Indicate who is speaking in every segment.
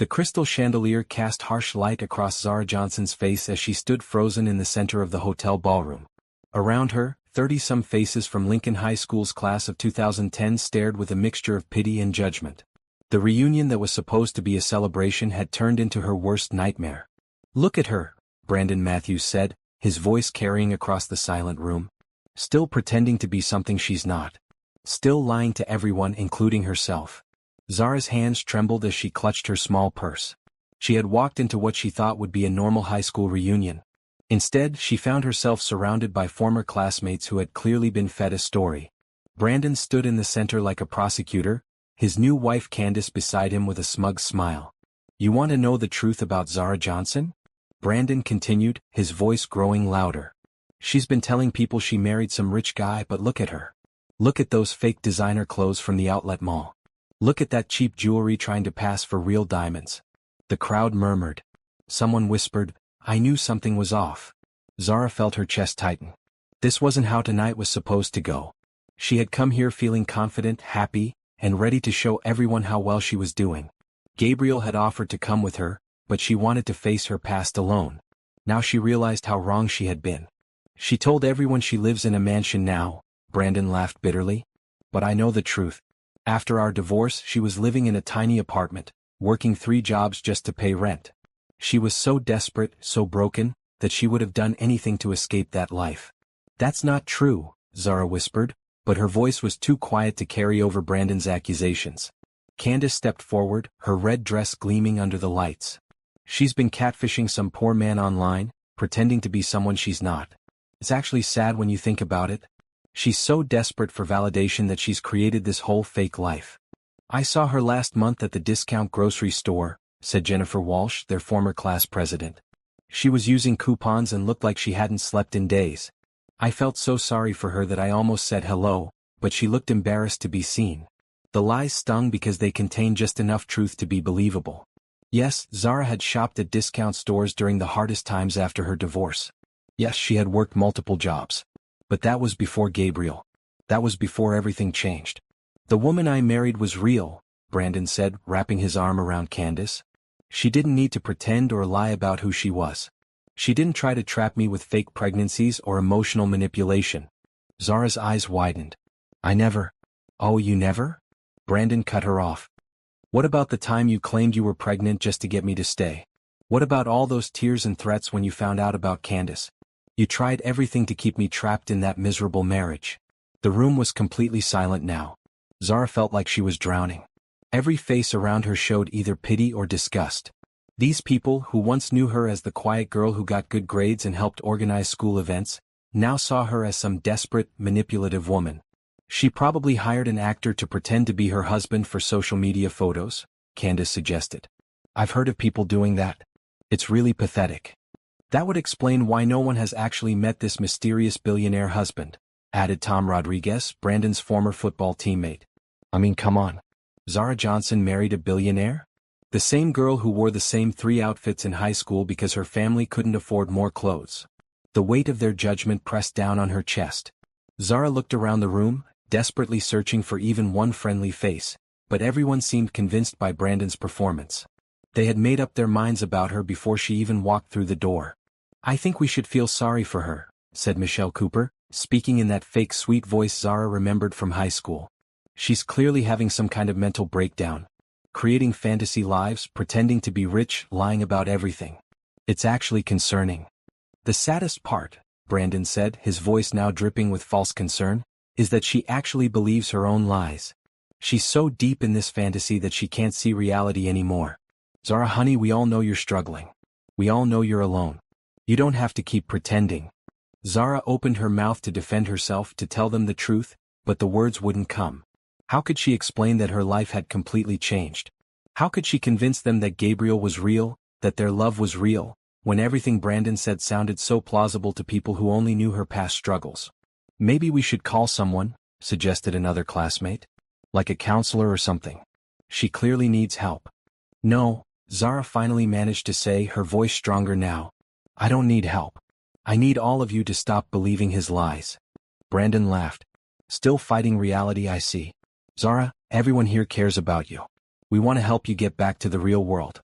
Speaker 1: The crystal chandelier cast harsh light across Zara Johnson's face as she stood frozen in the center of the hotel ballroom. Around her, 30-some faces from Lincoln High School's class of 2010 stared with a mixture of pity and judgment. The reunion that was supposed to be a celebration had turned into her worst nightmare. "Look at her," Brandon Matthews said, his voice carrying across the silent room. "Still pretending to be something she's not. Still lying to everyone, including herself." Zara's hands trembled as she clutched her small purse. She had walked into what she thought would be a normal high school reunion. Instead, she found herself surrounded by former classmates who had clearly been fed a story. Brandon stood in the center like a prosecutor, his new wife Candace beside him with a smug smile. "You want to know the truth about Zara Johnson?" Brandon continued, his voice growing louder. "She's been telling people she married some rich guy, but look at her. Look at those fake designer clothes from the outlet mall. Look at that cheap jewelry trying to pass for real diamonds." The crowd murmured. Someone whispered, "I knew something was off." Zara felt her chest tighten. This wasn't how tonight was supposed to go. She had come here feeling confident, happy, and ready to show everyone how well she was doing. Gabriel had offered to come with her, but she wanted to face her past alone. Now she realized how wrong she had been. "She told everyone she lives in a mansion now," Brandon laughed bitterly. "But I know the truth. After our divorce, she was living in a tiny apartment, working 3 jobs just to pay rent. She was so desperate, so broken, that she would have done anything to escape that life." "That's not true," Zara whispered, but her voice was too quiet to carry over Brandon's accusations. Candace stepped forward, her red dress gleaming under the lights. "She's been catfishing some poor man online, pretending to be someone she's not. It's actually sad when you think about it. She's so desperate for validation that she's created this whole fake life." "I saw her last month at the discount grocery store," said Jennifer Walsh, their former class president. "She was using coupons and looked like she hadn't slept in days. I felt so sorry for her that I almost said hello, but she looked embarrassed to be seen." The lies stung because they contained just enough truth to be believable. Yes, Zara had shopped at discount stores during the hardest times after her divorce. Yes, she had worked multiple jobs. But that was before Gabriel. That was before everything changed. "The woman I married was real," Brandon said, wrapping his arm around Candace. "She didn't need to pretend or lie about who she was. She didn't try to trap me with fake pregnancies or emotional manipulation." Zara's eyes widened. "I never." "Oh, you never?" Brandon cut her off. "What about the time you claimed you were pregnant just to get me to stay? What about all those tears and threats when you found out about Candace? You tried everything to keep me trapped in that miserable marriage." The room was completely silent now. Zara felt like she was drowning. Every face around her showed either pity or disgust. These people, who once knew her as the quiet girl who got good grades and helped organize school events, now saw her as some desperate, manipulative woman. "She probably hired an actor to pretend to be her husband for social media photos," Candace suggested. "I've heard of people doing that. It's really pathetic." "That would explain why no one has actually met this mysterious billionaire husband," added Tom Rodriguez, Brandon's former football teammate. "I mean, come on. Zara Johnson married a billionaire? The same girl who wore the same 3 outfits in high school because her family couldn't afford more clothes." The weight of their judgment pressed down on her chest. Zara looked around the room, desperately searching for even one friendly face, but everyone seemed convinced by Brandon's performance. They had made up their minds about her before she even walked through the door. "I think we should feel sorry for her," said Michelle Cooper, speaking in that fake sweet voice Zara remembered from high school. "She's clearly having some kind of mental breakdown. Creating fantasy lives, pretending to be rich, lying about everything. It's actually concerning." "The saddest part," Brandon said, his voice now dripping with false concern, "is that she actually believes her own lies. She's so deep in this fantasy that she can't see reality anymore." "Zara, honey, we all know you're struggling. We all know you're alone. You don't have to keep pretending." Zara opened her mouth to defend herself, to tell them the truth, but the words wouldn't come. How could she explain that her life had completely changed? How could she convince them that Gabriel was real, that their love was real, when everything Brandon said sounded so plausible to people who only knew her past struggles? "Maybe we should call someone," suggested another classmate. "Like a counselor or something. She clearly needs help." "No," Zara finally managed to say, her voice stronger now. "I don't need help. I need all of you to stop believing his lies." Brandon laughed. "Still fighting reality, I see. Zara, everyone here cares about you. We want to help you get back to the real world."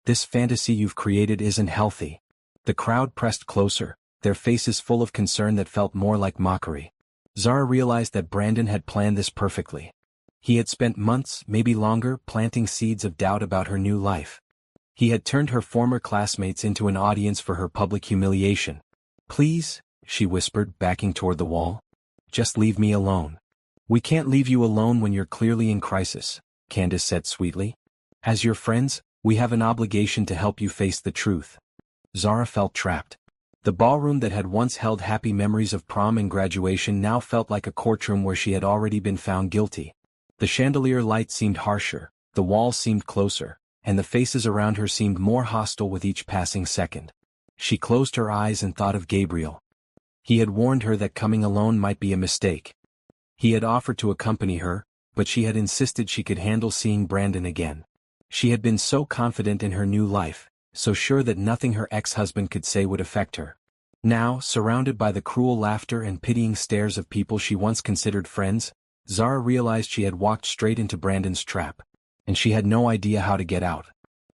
Speaker 1: This fantasy you've created isn't healthy." The crowd pressed closer, their faces full of concern that felt more like mockery. Zara realized that Brandon had planned this perfectly. He had spent months, maybe longer, planting seeds of doubt about her new life. He had turned her former classmates into an audience for her public humiliation. "Please," she whispered, backing toward the wall. "Just leave me alone." "We can't leave you alone when you're clearly in crisis," Candace said sweetly. "As your friends, we have an obligation to help you face the truth." Zara felt trapped. The ballroom that had once held happy memories of prom and graduation now felt like a courtroom where she had already been found guilty. The chandelier light seemed harsher, the walls seemed closer, and the faces around her seemed more hostile with each passing second. She closed her eyes and thought of Gabriel. He had warned her that coming alone might be a mistake. He had offered to accompany her, but she had insisted she could handle seeing Brandon again. She had been so confident in her new life, so sure that nothing her ex-husband could say would affect her. Now, surrounded by the cruel laughter and pitying stares of people she once considered friends, Zara realized she had walked straight into Brandon's trap, and she had no idea how to get out.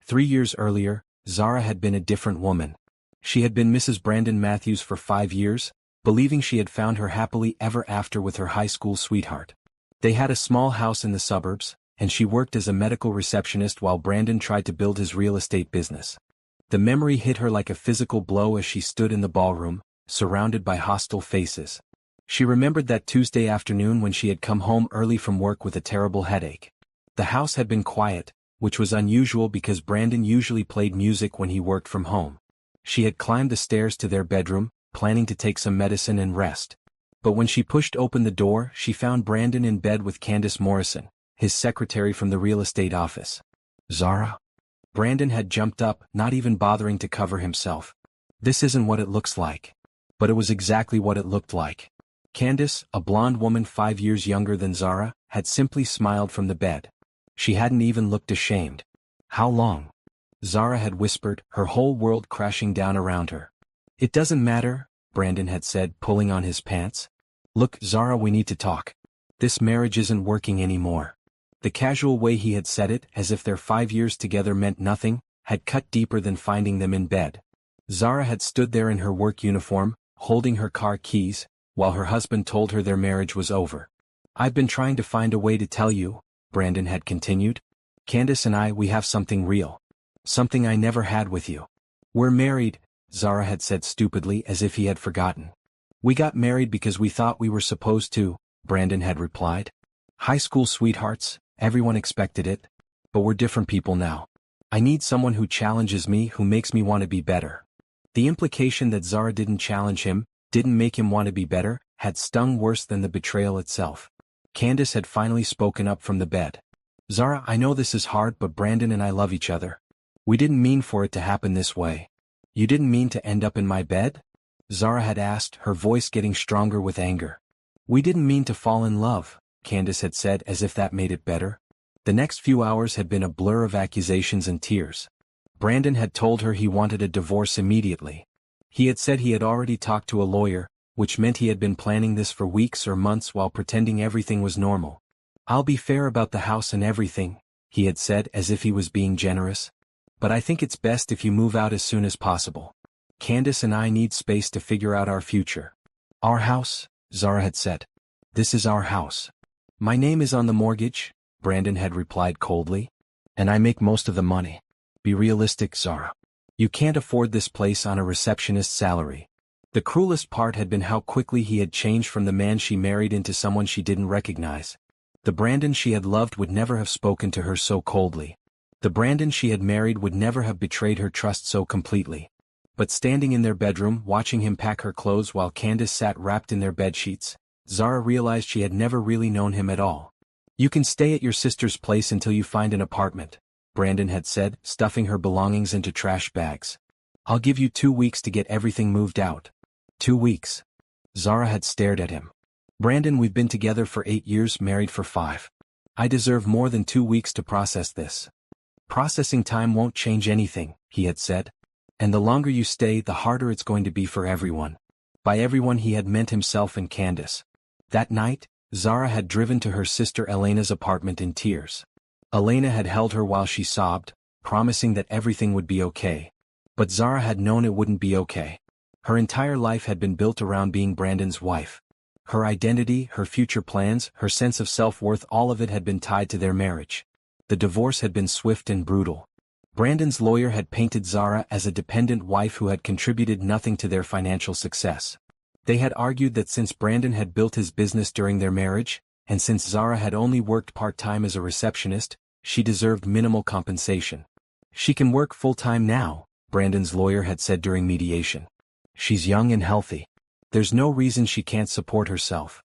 Speaker 1: 3 years earlier, Zara had been a different woman. She had been Mrs. Brandon Matthews for 5 years, believing she had found her happily ever after with her high school sweetheart. They had a small house in the suburbs, and she worked as a medical receptionist while Brandon tried to build his real estate business. The memory hit her like a physical blow as she stood in the ballroom, surrounded by hostile faces. She remembered that Tuesday afternoon when she had come home early from work with a terrible headache. The house had been quiet, which was unusual because Brandon usually played music when he worked from home. She had climbed the stairs to their bedroom, planning to take some medicine and rest. But when she pushed open the door, she found Brandon in bed with Candace Morrison, his secretary from the real estate office. "Zara?" Brandon had jumped up, not even bothering to cover himself. "This isn't what it looks like." But it was exactly what it looked like. Candace, a blonde woman 5 years younger than Zara, had simply smiled from the bed. She hadn't even looked ashamed. "How long?" Zara had whispered, her whole world crashing down around her. "It doesn't matter," Brandon had said, pulling on his pants. "Look, Zara, we need to talk. This marriage isn't working anymore." The casual way he had said it, as if their 5 years together meant nothing, had cut deeper than finding them in bed. Zara had stood there in her work uniform, holding her car keys, while her husband told her their marriage was over. "I've been trying to find a way to tell you," Brandon had continued. "Candace and I, we have something real. Something I never had with you. We're married," Zara had said stupidly as if he had forgotten. "We got married because we thought we were supposed to," Brandon had replied. "High school sweethearts, everyone expected it. But we're different people now. I need someone who challenges me, who makes me want to be better." The implication that Zara didn't challenge him, didn't make him want to be better, had stung worse than the betrayal itself. Candace had finally spoken up from the bed. "Zara, I know this is hard, but Brandon and I love each other. We didn't mean for it to happen this way." "You didn't mean to end up in my bed?" Zara had asked, her voice getting stronger with anger. "We didn't mean to fall in love," Candace had said as if that made it better. The next few hours had been a blur of accusations and tears. Brandon had told her he wanted a divorce immediately. He had said he had already talked to a lawyer, which meant he had been planning this for weeks or months while pretending everything was normal. "I'll be fair about the house and everything," he had said as if he was being generous. "But I think it's best if you move out as soon as possible. Candace and I need space to figure out our future." "Our house," Zara had said. "This is our house. My name is on the mortgage," Brandon had replied coldly. "And I make most of the money. Be realistic, Zara. You can't afford this place on a receptionist's salary." The cruelest part had been how quickly he had changed from the man she married into someone she didn't recognize. The Brandon she had loved would never have spoken to her so coldly. The Brandon she had married would never have betrayed her trust so completely. But standing in their bedroom, watching him pack her clothes while Candace sat wrapped in their bedsheets, Zara realized she had never really known him at all. "You can stay at your sister's place until you find an apartment," Brandon had said, stuffing her belongings into trash bags. "I'll give you 2 weeks to get everything moved out." 2 weeks. Zara had stared at him. "Brandon, we've been together for 8 years, married for 5. I deserve more than 2 weeks to process this." "Processing time won't change anything," he had said. "And the longer you stay, the harder it's going to be for everyone." By everyone he had meant himself and Candace. That night, Zara had driven to her sister Elena's apartment in tears. Elena had held her while she sobbed, promising that everything would be okay. But Zara had known it wouldn't be okay. Her entire life had been built around being Brandon's wife. Her identity, her future plans, her sense of self-worth, all of it had been tied to their marriage. The divorce had been swift and brutal. Brandon's lawyer had painted Zara as a dependent wife who had contributed nothing to their financial success. They had argued that since Brandon had built his business during their marriage, and since Zara had only worked part-time as a receptionist, she deserved minimal compensation. "She can work full-time now," Brandon's lawyer had said during mediation. "She's young and healthy. There's no reason she can't support herself."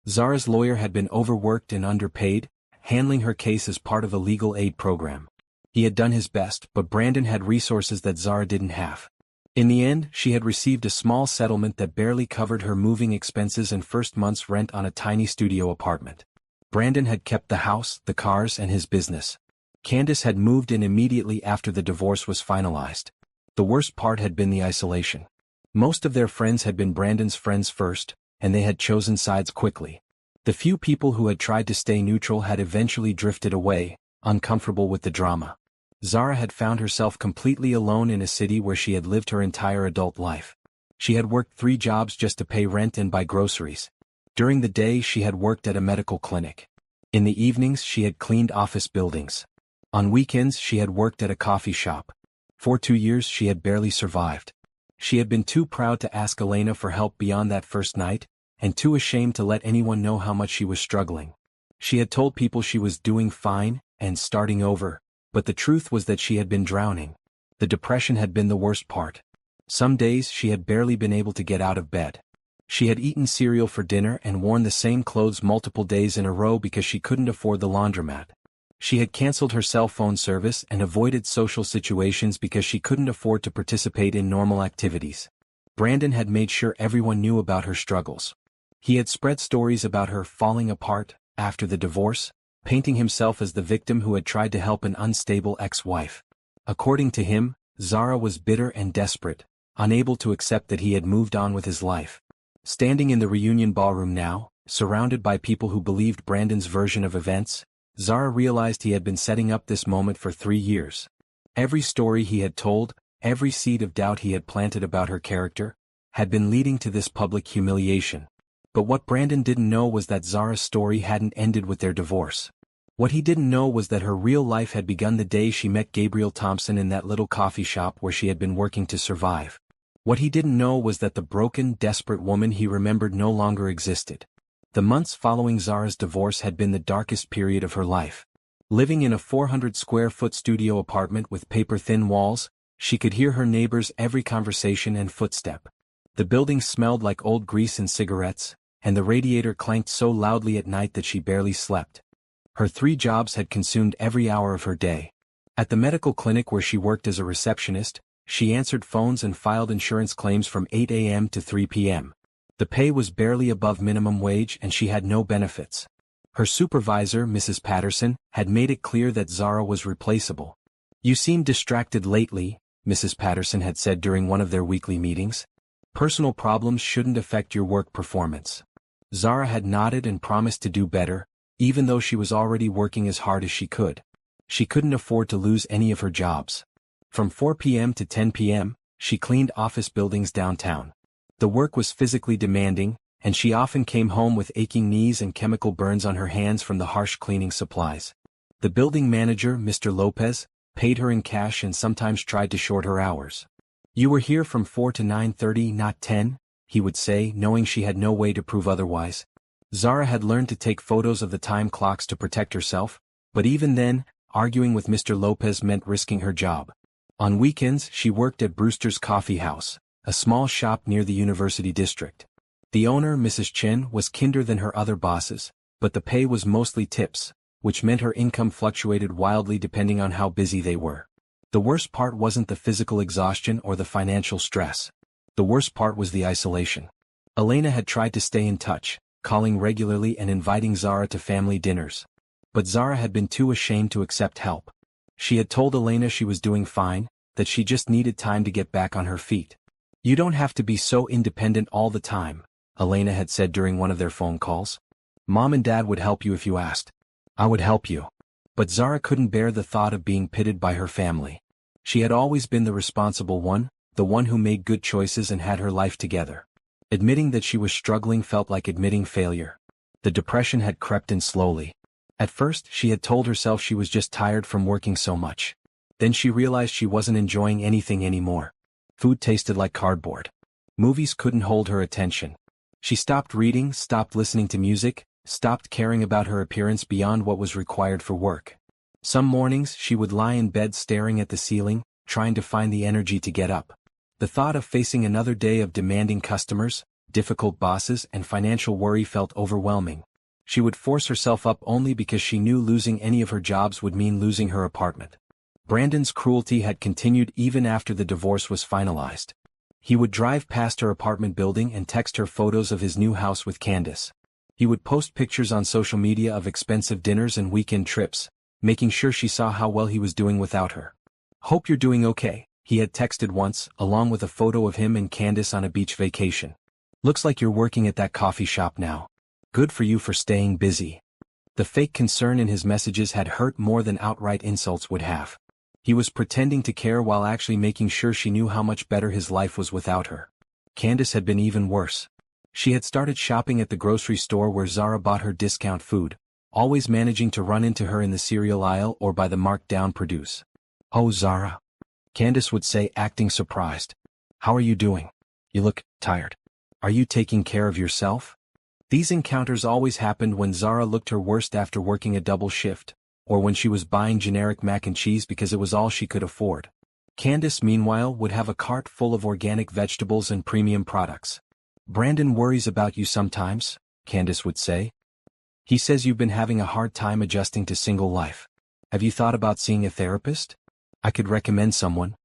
Speaker 1: Zara's lawyer had been overworked and underpaid, handling her case as part of a legal aid program. He had done his best, but Brandon had resources that Zara didn't have. In the end, she had received a small settlement that barely covered her moving expenses and first month's rent on a tiny studio apartment. Brandon had kept the house, the cars, and his business. Candace had moved in immediately after the divorce was finalized. The worst part had been the isolation. Most of their friends had been Brandon's friends first, and they had chosen sides quickly. The few people who had tried to stay neutral had eventually drifted away, uncomfortable with the drama. Zara had found herself completely alone in a city where she had lived her entire adult life. She had worked 3 jobs just to pay rent and buy groceries. During the day she had worked at a medical clinic. In the evenings she had cleaned office buildings. On weekends she had worked at a coffee shop. For 2 years she had barely survived. She had been too proud to ask Elena for help beyond that first night, and too ashamed to let anyone know how much she was struggling. She had told people she was doing fine, and starting over, but the truth was that she had been drowning. The depression had been the worst part. Some days she had barely been able to get out of bed. She had eaten cereal for dinner and worn the same clothes multiple days in a row because she couldn't afford the laundromat. She had canceled her cell phone service and avoided social situations because she couldn't afford to participate in normal activities. Brandon had made sure everyone knew about her struggles. He had spread stories about her falling apart after the divorce, painting himself as the victim who had tried to help an unstable ex-wife. According to him, Zara was bitter and desperate, unable to accept that he had moved on with his life. Standing in the reunion ballroom now, surrounded by people who believed Brandon's version of events, Zara realized he had been setting up this moment for 3 years. Every story he had told, every seed of doubt he had planted about her character, had been leading to this public humiliation. But what Brandon didn't know was that Zara's story hadn't ended with their divorce. What he didn't know was that her real life had begun the day she met Gabriel Thompson in that little coffee shop where she had been working to survive. What he didn't know was that the broken, desperate woman he remembered no longer existed. The months following Zara's divorce had been the darkest period of her life. Living in a 400-square-foot studio apartment with paper-thin walls, she could hear her neighbors' every conversation and footstep. The building smelled like old grease and cigarettes, and the radiator clanked so loudly at night that she barely slept. Her 3 jobs had consumed every hour of her day. At the medical clinic where she worked as a receptionist, she answered phones and filed insurance claims from 8 a.m. to 3 p.m. The pay was barely above minimum wage and she had no benefits. Her supervisor, Mrs. Patterson, had made it clear that Zara was replaceable. "You seem distracted lately," Mrs. Patterson had said during one of their weekly meetings. "Personal problems shouldn't affect your work performance." Zara had nodded and promised to do better, even though she was already working as hard as she could. She couldn't afford to lose any of her jobs. From 4 p.m. to 10 p.m., she cleaned office buildings downtown. The work was physically demanding, and she often came home with aching knees and chemical burns on her hands from the harsh cleaning supplies. The building manager, Mr. Lopez, paid her in cash and sometimes tried to short her hours. "You were here from 4 to 9:30, not 10, he would say, knowing she had no way to prove otherwise. Zara had learned to take photos of the time clocks to protect herself, but even then, arguing with Mr. Lopez meant risking her job. On weekends she worked at Brewster's Coffee House, a small shop near the University District. The owner, Mrs. Chen, was kinder than her other bosses, but the pay was mostly tips, which meant her income fluctuated wildly depending on how busy they were. The worst part wasn't the physical exhaustion or the financial stress. The worst part was the isolation. Elena had tried to stay in touch, calling regularly and inviting Zara to family dinners. But Zara had been too ashamed to accept help. She had told Elena she was doing fine, that she just needed time to get back on her feet. "You don't have to be so independent all the time," Elena had said during one of their phone calls. "Mom and Dad would help you if you asked." "I would help you. But Zara couldn't bear the thought of being pitted by her family. She had always been the responsible one, the one who made good choices and had her life together. Admitting that she was struggling felt like admitting failure. The depression had crept in slowly. At first, she had told herself she was just tired from working so much. Then she realized she wasn't enjoying anything anymore. Food tasted like cardboard. Movies couldn't hold her attention. She stopped reading, stopped listening to music, stopped caring about her appearance beyond what was required for work. Some mornings, she would lie in bed staring at the ceiling, trying to find the energy to get up. The thought of facing another day of demanding customers, difficult bosses, and financial worry felt overwhelming. She would force herself up only because she knew losing any of her jobs would mean losing her apartment. Brandon's cruelty had continued even after the divorce was finalized. He would drive past her apartment building and text her photos of his new house with Candace. He would post pictures on social media of expensive dinners and weekend trips, making sure she saw how well he was doing without her. "Hope you're doing okay," he had texted once, along with a photo of him and Candace on a beach vacation. "Looks like you're working at that coffee shop now. Good for you for staying busy." The fake concern in his messages had hurt more than outright insults would have. He was pretending to care while actually making sure she knew how much better his life was without her. Candace had been even worse. She had started shopping at the grocery store where Zara bought her discount food, always managing to run into her in the cereal aisle or by the marked-down produce. "Oh, Zara," Candace would say, acting surprised. "How are you doing? You look tired. Are you taking care of yourself?" These encounters always happened when Zara looked her worst after working a double shift, or when she was buying generic mac and cheese because it was all she could afford. Candace, meanwhile, would have a cart full of organic vegetables and premium products. "Brandon worries about you sometimes," Candace would say. "He says you've been having a hard time adjusting to single life. Have you thought about seeing a therapist? I could recommend someone."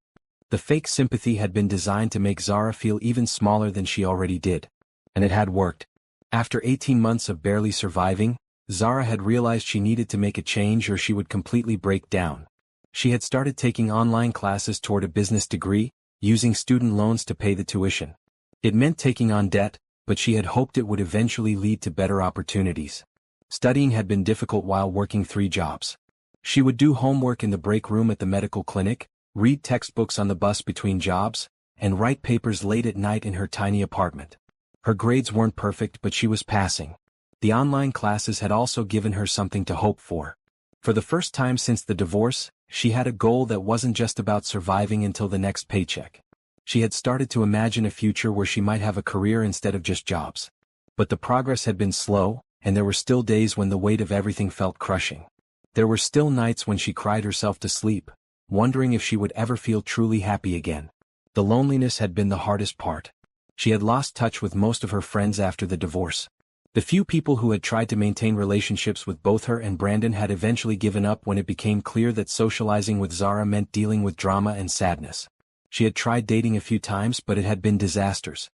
Speaker 1: The fake sympathy had been designed to make Zara feel even smaller than she already did. And it had worked. After 18 months of barely surviving, Zara had realized she needed to make a change or she would completely break down. She had started taking online classes toward a business degree, using student loans to pay the tuition. It meant taking on debt, but she had hoped it would eventually lead to better opportunities. Studying had been difficult while working 3 jobs. She would do homework in the break room at the medical clinic, read textbooks on the bus between jobs, and write papers late at night in her tiny apartment. Her grades weren't perfect, but she was passing. The online classes had also given her something to hope for. For the first time since the divorce, she had a goal that wasn't just about surviving until the next paycheck. She had started to imagine a future where she might have a career instead of just jobs. But the progress had been slow, and there were still days when the weight of everything felt crushing. There were still nights when she cried herself to sleep, wondering if she would ever feel truly happy again. The loneliness had been the hardest part. She had lost touch with most of her friends after the divorce. The few people who had tried to maintain relationships with both her and Brandon had eventually given up when it became clear that socializing with Zara meant dealing with drama and sadness. She had tried dating a few times, but it had been disasters.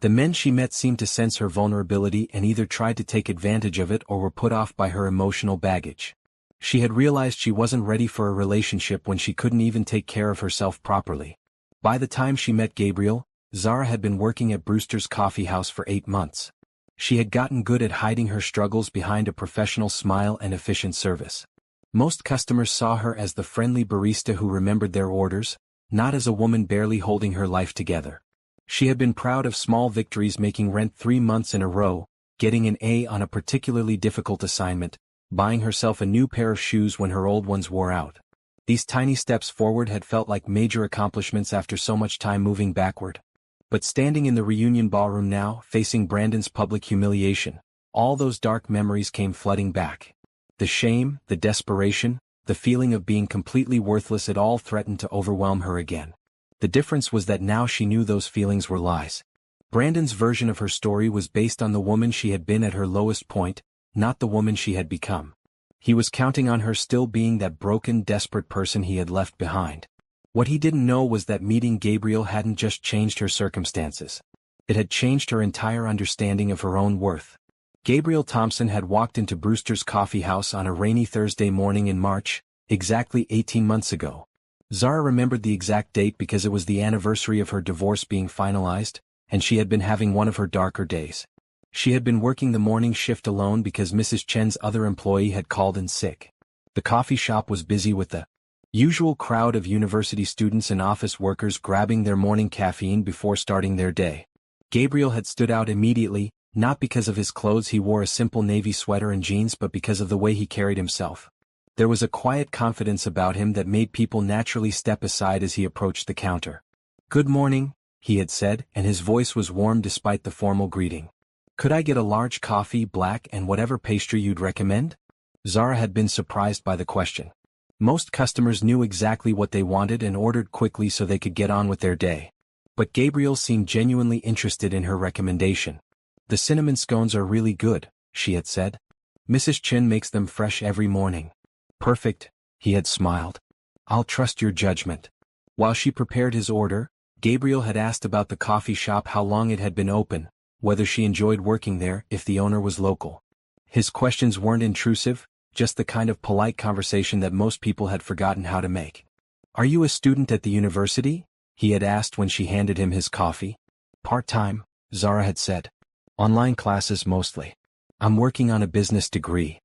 Speaker 1: The men she met seemed to sense her vulnerability and either tried to take advantage of it or were put off by her emotional baggage. She had realized she wasn't ready for a relationship when she couldn't even take care of herself properly. By the time she met Gabriel, Zara had been working at Brewster's Coffee House for 8 months. She had gotten good at hiding her struggles behind a professional smile and efficient service. Most customers saw her as the friendly barista who remembered their orders, not as a woman barely holding her life together. She had been proud of small victories, making rent 3 months in a row, getting an A on a particularly difficult assignment, buying herself a new pair of shoes when her old ones wore out. These tiny steps forward had felt like major accomplishments after so much time moving backward. But standing in the reunion ballroom now, facing Brandon's public humiliation, all those dark memories came flooding back. The shame, the desperation, the feeling of being completely worthless, it all threatened to overwhelm her again. The difference was that now she knew those feelings were lies. Brandon's version of her story was based on the woman she had been at her lowest point, not the woman she had become. He was counting on her still being that broken, desperate person he had left behind. What he didn't know was that meeting Gabriel hadn't just changed her circumstances. It had changed her entire understanding of her own worth. Gabriel Thompson had walked into Brewster's Coffee House on a rainy Thursday morning in March, exactly 18 months ago. Zara remembered the exact date because it was the anniversary of her divorce being finalized, and she had been having one of her darker days. She had been working the morning shift alone because Mrs. Chen's other employee had called in sick. The coffee shop was busy with the usual crowd of university students and office workers grabbing their morning caffeine before starting their day. Gabriel had stood out immediately, not because of his clothes. He wore a simple navy sweater and jeans, but because of the way he carried himself. There was a quiet confidence about him that made people naturally step aside as he approached the counter. "Good morning," he had said, and his voice was warm despite the formal greeting. "Could I get a large coffee, black, and whatever pastry you'd recommend?" Zara had been surprised by the question. Most customers knew exactly what they wanted and ordered quickly so they could get on with their day. But Gabriel seemed genuinely interested in her recommendation. "The cinnamon scones are really good," she had said. "Mrs. Chen makes them fresh every morning." "Perfect," he had smiled. "I'll trust your judgment." While she prepared his order, Gabriel had asked about the coffee shop, how long it had been open, whether she enjoyed working there, if the owner was local. His questions weren't intrusive, just the kind of polite conversation that most people had forgotten how to make. "Are you a student at the university?" he had asked when she handed him his coffee. "Part-time," Zara had said. "Online classes mostly. I'm working on a business degree."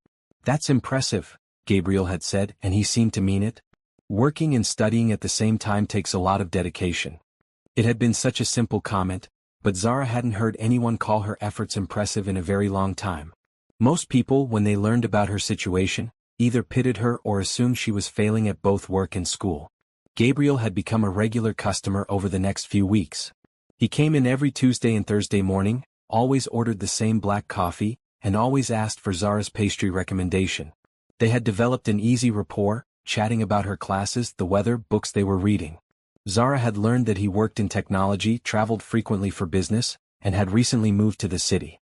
Speaker 1: "That's impressive," Gabriel had said, and he seemed to mean it. Working and studying at the same time takes a lot of dedication. It had been such a simple comment, but Zara hadn't heard anyone call her efforts impressive in a very long time. Most people, when they learned about her situation, either pitied her or assumed she was failing at both work and school. Gabriel had become a regular customer over the next few weeks. He came in every Tuesday and Thursday morning, always ordered the same black coffee, and always asked for Zara's pastry recommendation. They had developed an easy rapport, chatting about her classes, the weather, books they were reading. Zara had learned that he worked in technology, traveled frequently for business, and had recently moved to the city.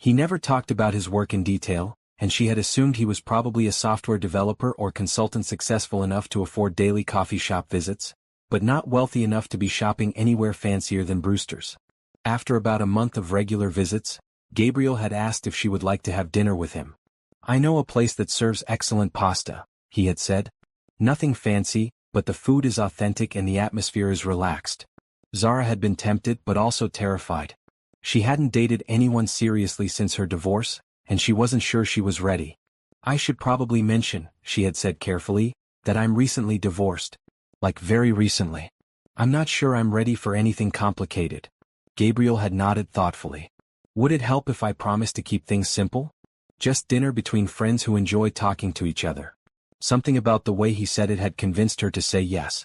Speaker 1: He never talked about his work in detail, and she had assumed he was probably a software developer or consultant successful enough to afford daily coffee shop visits, but not wealthy enough to be shopping anywhere fancier than Brewster's. After about a month of regular visits, Gabriel had asked if she would like to have dinner with him. "I know a place that serves excellent pasta," he had said. "Nothing fancy, but the food is authentic and the atmosphere is relaxed." Zara had been tempted but also terrified. She hadn't dated anyone seriously since her divorce, and she wasn't sure she was ready. "I should probably mention," she had said carefully, "that I'm recently divorced. Like very recently. I'm not sure I'm ready for anything complicated." Gabriel had nodded thoughtfully. "Would it help if I promised to keep things simple? Just dinner between friends who enjoy talking to each other." Something about the way he said it had convinced her to say yes.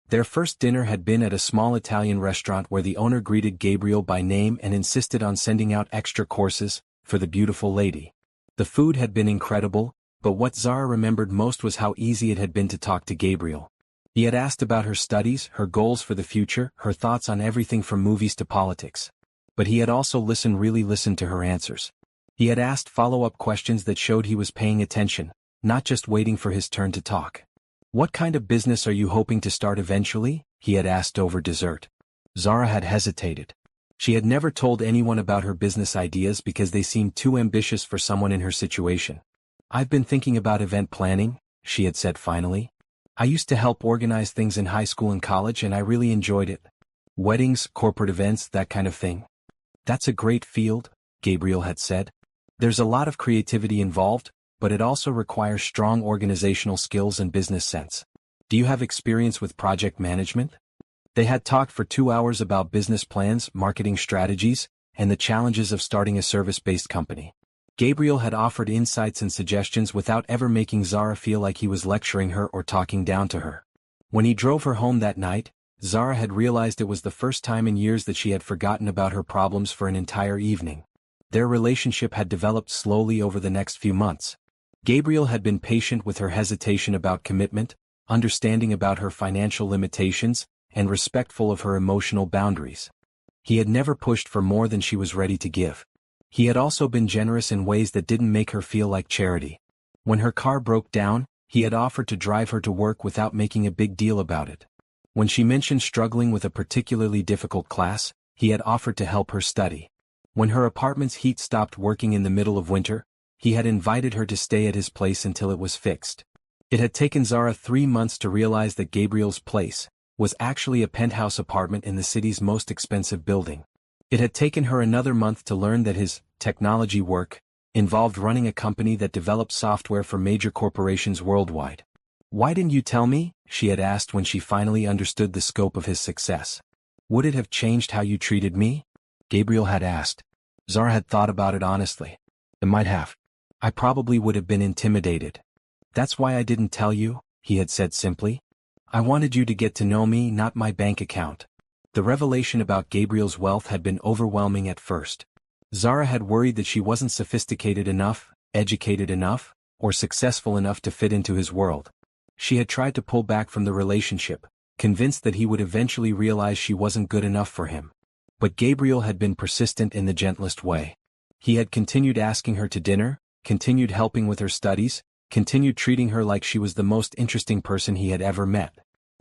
Speaker 1: Their first dinner had been at a small Italian restaurant where the owner greeted Gabriel by name and insisted on sending out extra courses for the beautiful lady. The food had been incredible, but what Zara remembered most was how easy it had been to talk to Gabriel. He had asked about her studies, her goals for the future, her thoughts on everything from movies to politics. But he had also really listened to her answers. He had asked follow-up questions that showed he was paying attention, not just waiting for his turn to talk. "What kind of business are you hoping to start eventually?" he had asked over dessert. Zara had hesitated. She had never told anyone about her business ideas because they seemed too ambitious for someone in her situation. "I've been thinking about event planning," she had said finally. "I used to help organize things in high school and college and I really enjoyed it. Weddings, corporate events, that kind of thing." "That's a great field," Gabriel had said. "There's a lot of creativity involved, but it also requires strong organizational skills and business sense. Do you have experience with project management?" They had talked for 2 hours about business plans, marketing strategies, and the challenges of starting a service-based company. Gabriel had offered insights and suggestions without ever making Zara feel like he was lecturing her or talking down to her. When he drove her home that night, Zara had realized it was the first time in years that she had forgotten about her problems for an entire evening. Their relationship had developed slowly over the next few months. Gabriel had been patient with her hesitation about commitment, understanding about her financial limitations, and respectful of her emotional boundaries. He had never pushed for more than she was ready to give. He had also been generous in ways that didn't make her feel like charity. When her car broke down, he had offered to drive her to work without making a big deal about it. When she mentioned struggling with a particularly difficult class, he had offered to help her study. When her apartment's heat stopped working in the middle of winter, he had invited her to stay at his place until it was fixed. It had taken Zara 3 months to realize that Gabriel's place was actually a penthouse apartment in the city's most expensive building. It had taken her another month to learn that his technology work Involved running a company that developed software for major corporations worldwide. "Why didn't you tell me?" she had asked when she finally understood the scope of his success. "Would it have changed how you treated me?" Gabriel had asked. Zara had thought about it honestly. "It might have. I probably would have been intimidated. That's why I didn't tell you," he had said simply. "I wanted you to get to know me, not my bank account." The revelation about Gabriel's wealth had been overwhelming at first. Zara had worried that she wasn't sophisticated enough, educated enough, or successful enough to fit into his world. She had tried to pull back from the relationship, convinced that he would eventually realize she wasn't good enough for him. But Gabriel had been persistent in the gentlest way. He had continued asking her to dinner, continued helping with her studies, continued treating her like she was the most interesting person he had ever met.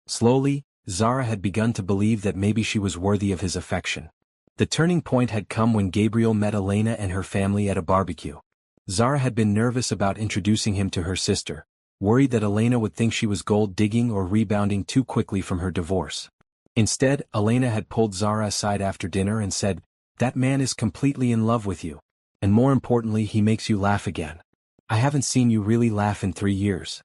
Speaker 1: Slowly, Zara had begun to believe that maybe she was worthy of his affection. The turning point had come when Gabriel met Elena and her family at a barbecue. Zara had been nervous about introducing him to her sister, worried that Elena would think she was gold-digging or rebounding too quickly from her divorce. Instead, Elena had pulled Zara aside after dinner and said, "That man is completely in love with you. And more importantly, he makes you laugh again. I haven't seen you really laugh in 3 years."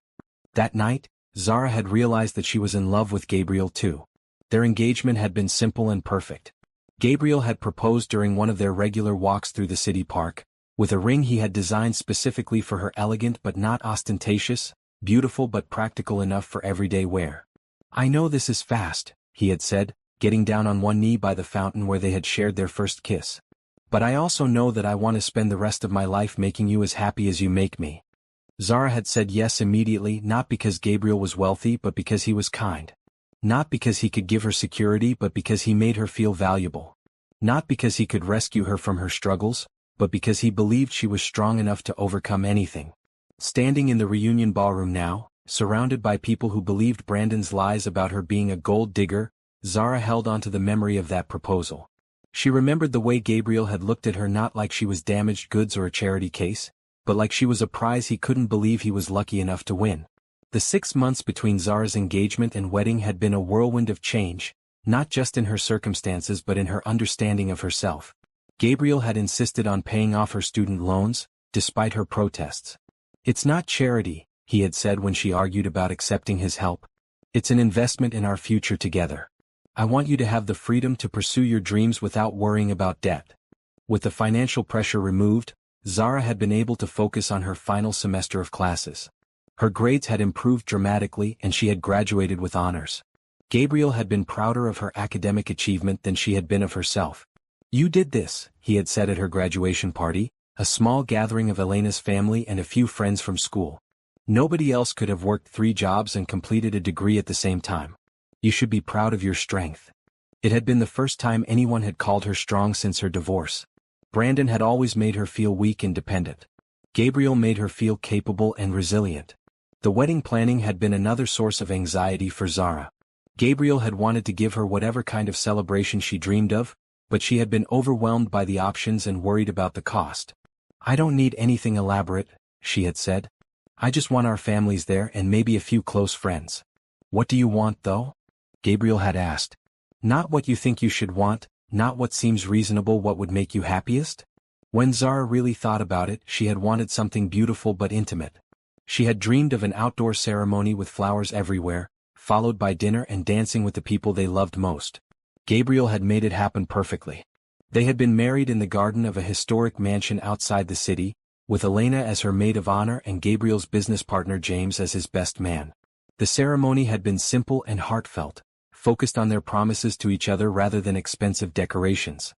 Speaker 1: That night, Zara had realized that she was in love with Gabriel too. Their engagement had been simple and perfect. Gabriel had proposed during one of their regular walks through the city park, with a ring he had designed specifically for her, elegant but not ostentatious, beautiful but practical enough for everyday wear. "I know this is fast," he had said, getting down on one knee by the fountain where they had shared their first kiss. "But I also know that I want to spend the rest of my life making you as happy as you make me." Zara had said yes immediately, not because Gabriel was wealthy but because he was kind. Not because he could give her security but because he made her feel valuable. Not because he could rescue her from her struggles, but because he believed she was strong enough to overcome anything. Standing in the reunion ballroom now, surrounded by people who believed Brandon's lies about her being a gold digger, Zara held onto the memory of that proposal. She remembered the way Gabriel had looked at her, not like she was damaged goods or a charity case, but like she was a prize he couldn't believe he was lucky enough to win. The 6 months between Zara's engagement and wedding had been a whirlwind of change, not just in her circumstances but in her understanding of herself. Gabriel had insisted on paying off her student loans, despite her protests. "It's not charity," he had said when she argued about accepting his help. "It's an investment in our future together. I want you to have the freedom to pursue your dreams without worrying about debt." With the financial pressure removed, Zara had been able to focus on her final semester of classes. Her grades had improved dramatically and she had graduated with honors. Gabriel had been prouder of her academic achievement than she had been of herself. "You did this," he had said at her graduation party, a small gathering of Elena's family and a few friends from school. "Nobody else could have worked 3 jobs and completed a degree at the same time. You should be proud of your strength." It had been the first time anyone had called her strong since her divorce. Brandon had always made her feel weak and dependent. Gabriel made her feel capable and resilient. The wedding planning had been another source of anxiety for Zara. Gabriel had wanted to give her whatever kind of celebration she dreamed of, but she had been overwhelmed by the options and worried about the cost. "I don't need anything elaborate," she had said. "I just want our families there and maybe a few close friends." "What do you want though?" Gabriel had asked. "Not what you think you should want, not what seems reasonable, what would make you happiest?" When Zara really thought about it, she had wanted something beautiful but intimate. She had dreamed of an outdoor ceremony with flowers everywhere, followed by dinner and dancing with the people they loved most. Gabriel had made it happen perfectly. They had been married in the garden of a historic mansion outside the city, with Elena as her maid of honor and Gabriel's business partner James as his best man. The ceremony had been simple and heartfelt, focused on their promises to each other rather than expensive decorations.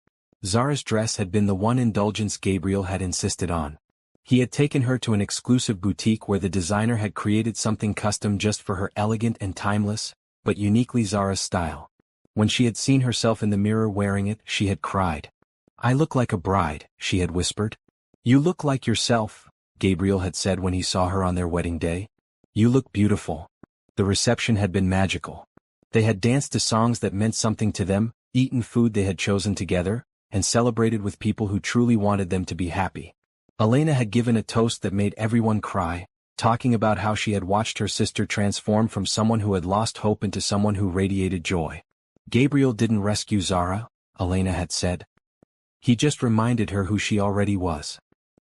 Speaker 1: Zara's dress had been the one indulgence Gabriel had insisted on. He had taken her to an exclusive boutique where the designer had created something custom just for her, elegant and timeless, but uniquely Zara's style. When she had seen herself in the mirror wearing it, she had cried. "I look like a bride," she had whispered. "You look like yourself," Gabriel had said when he saw her on their wedding day. "You look beautiful." The reception had been magical. They had danced to songs that meant something to them, eaten food they had chosen together, and celebrated with people who truly wanted them to be happy. Elena had given a toast that made everyone cry, talking about how she had watched her sister transform from someone who had lost hope into someone who radiated joy. "Gabriel didn't rescue Zara," Elena had said. "He just reminded her who she already was."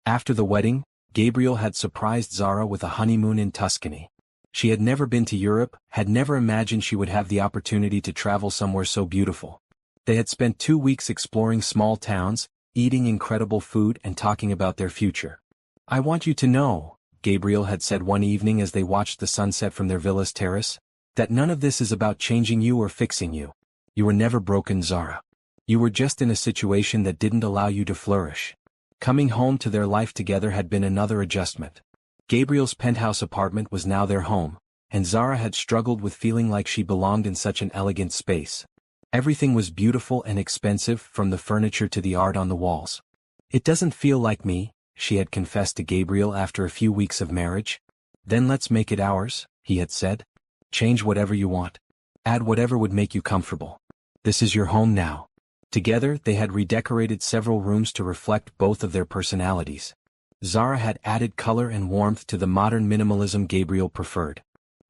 Speaker 1: After the wedding, Gabriel had surprised Zara with a honeymoon in Tuscany. She had never been to Europe, had never imagined she would have the opportunity to travel somewhere so beautiful. They had spent 2 weeks exploring small towns, eating incredible food and talking about their future. "I want you to know," Gabriel had said one evening as they watched the sunset from their villa's terrace, "that none of this is about changing you or fixing you. You were never broken, Zara. You were just in a situation that didn't allow you to flourish." Coming home to their life together had been another adjustment. Gabriel's penthouse apartment was now their home, and Zara had struggled with feeling like she belonged in such an elegant space. Everything was beautiful and expensive, from the furniture to the art on the walls. "It doesn't feel like me," she had confessed to Gabriel after a few weeks of marriage. "Then let's make it ours," he had said. "Change whatever you want. Add whatever would make you comfortable. This is your home now." Together, they had redecorated several rooms to reflect both of their personalities. Zara had added color and warmth to the modern minimalism Gabriel preferred.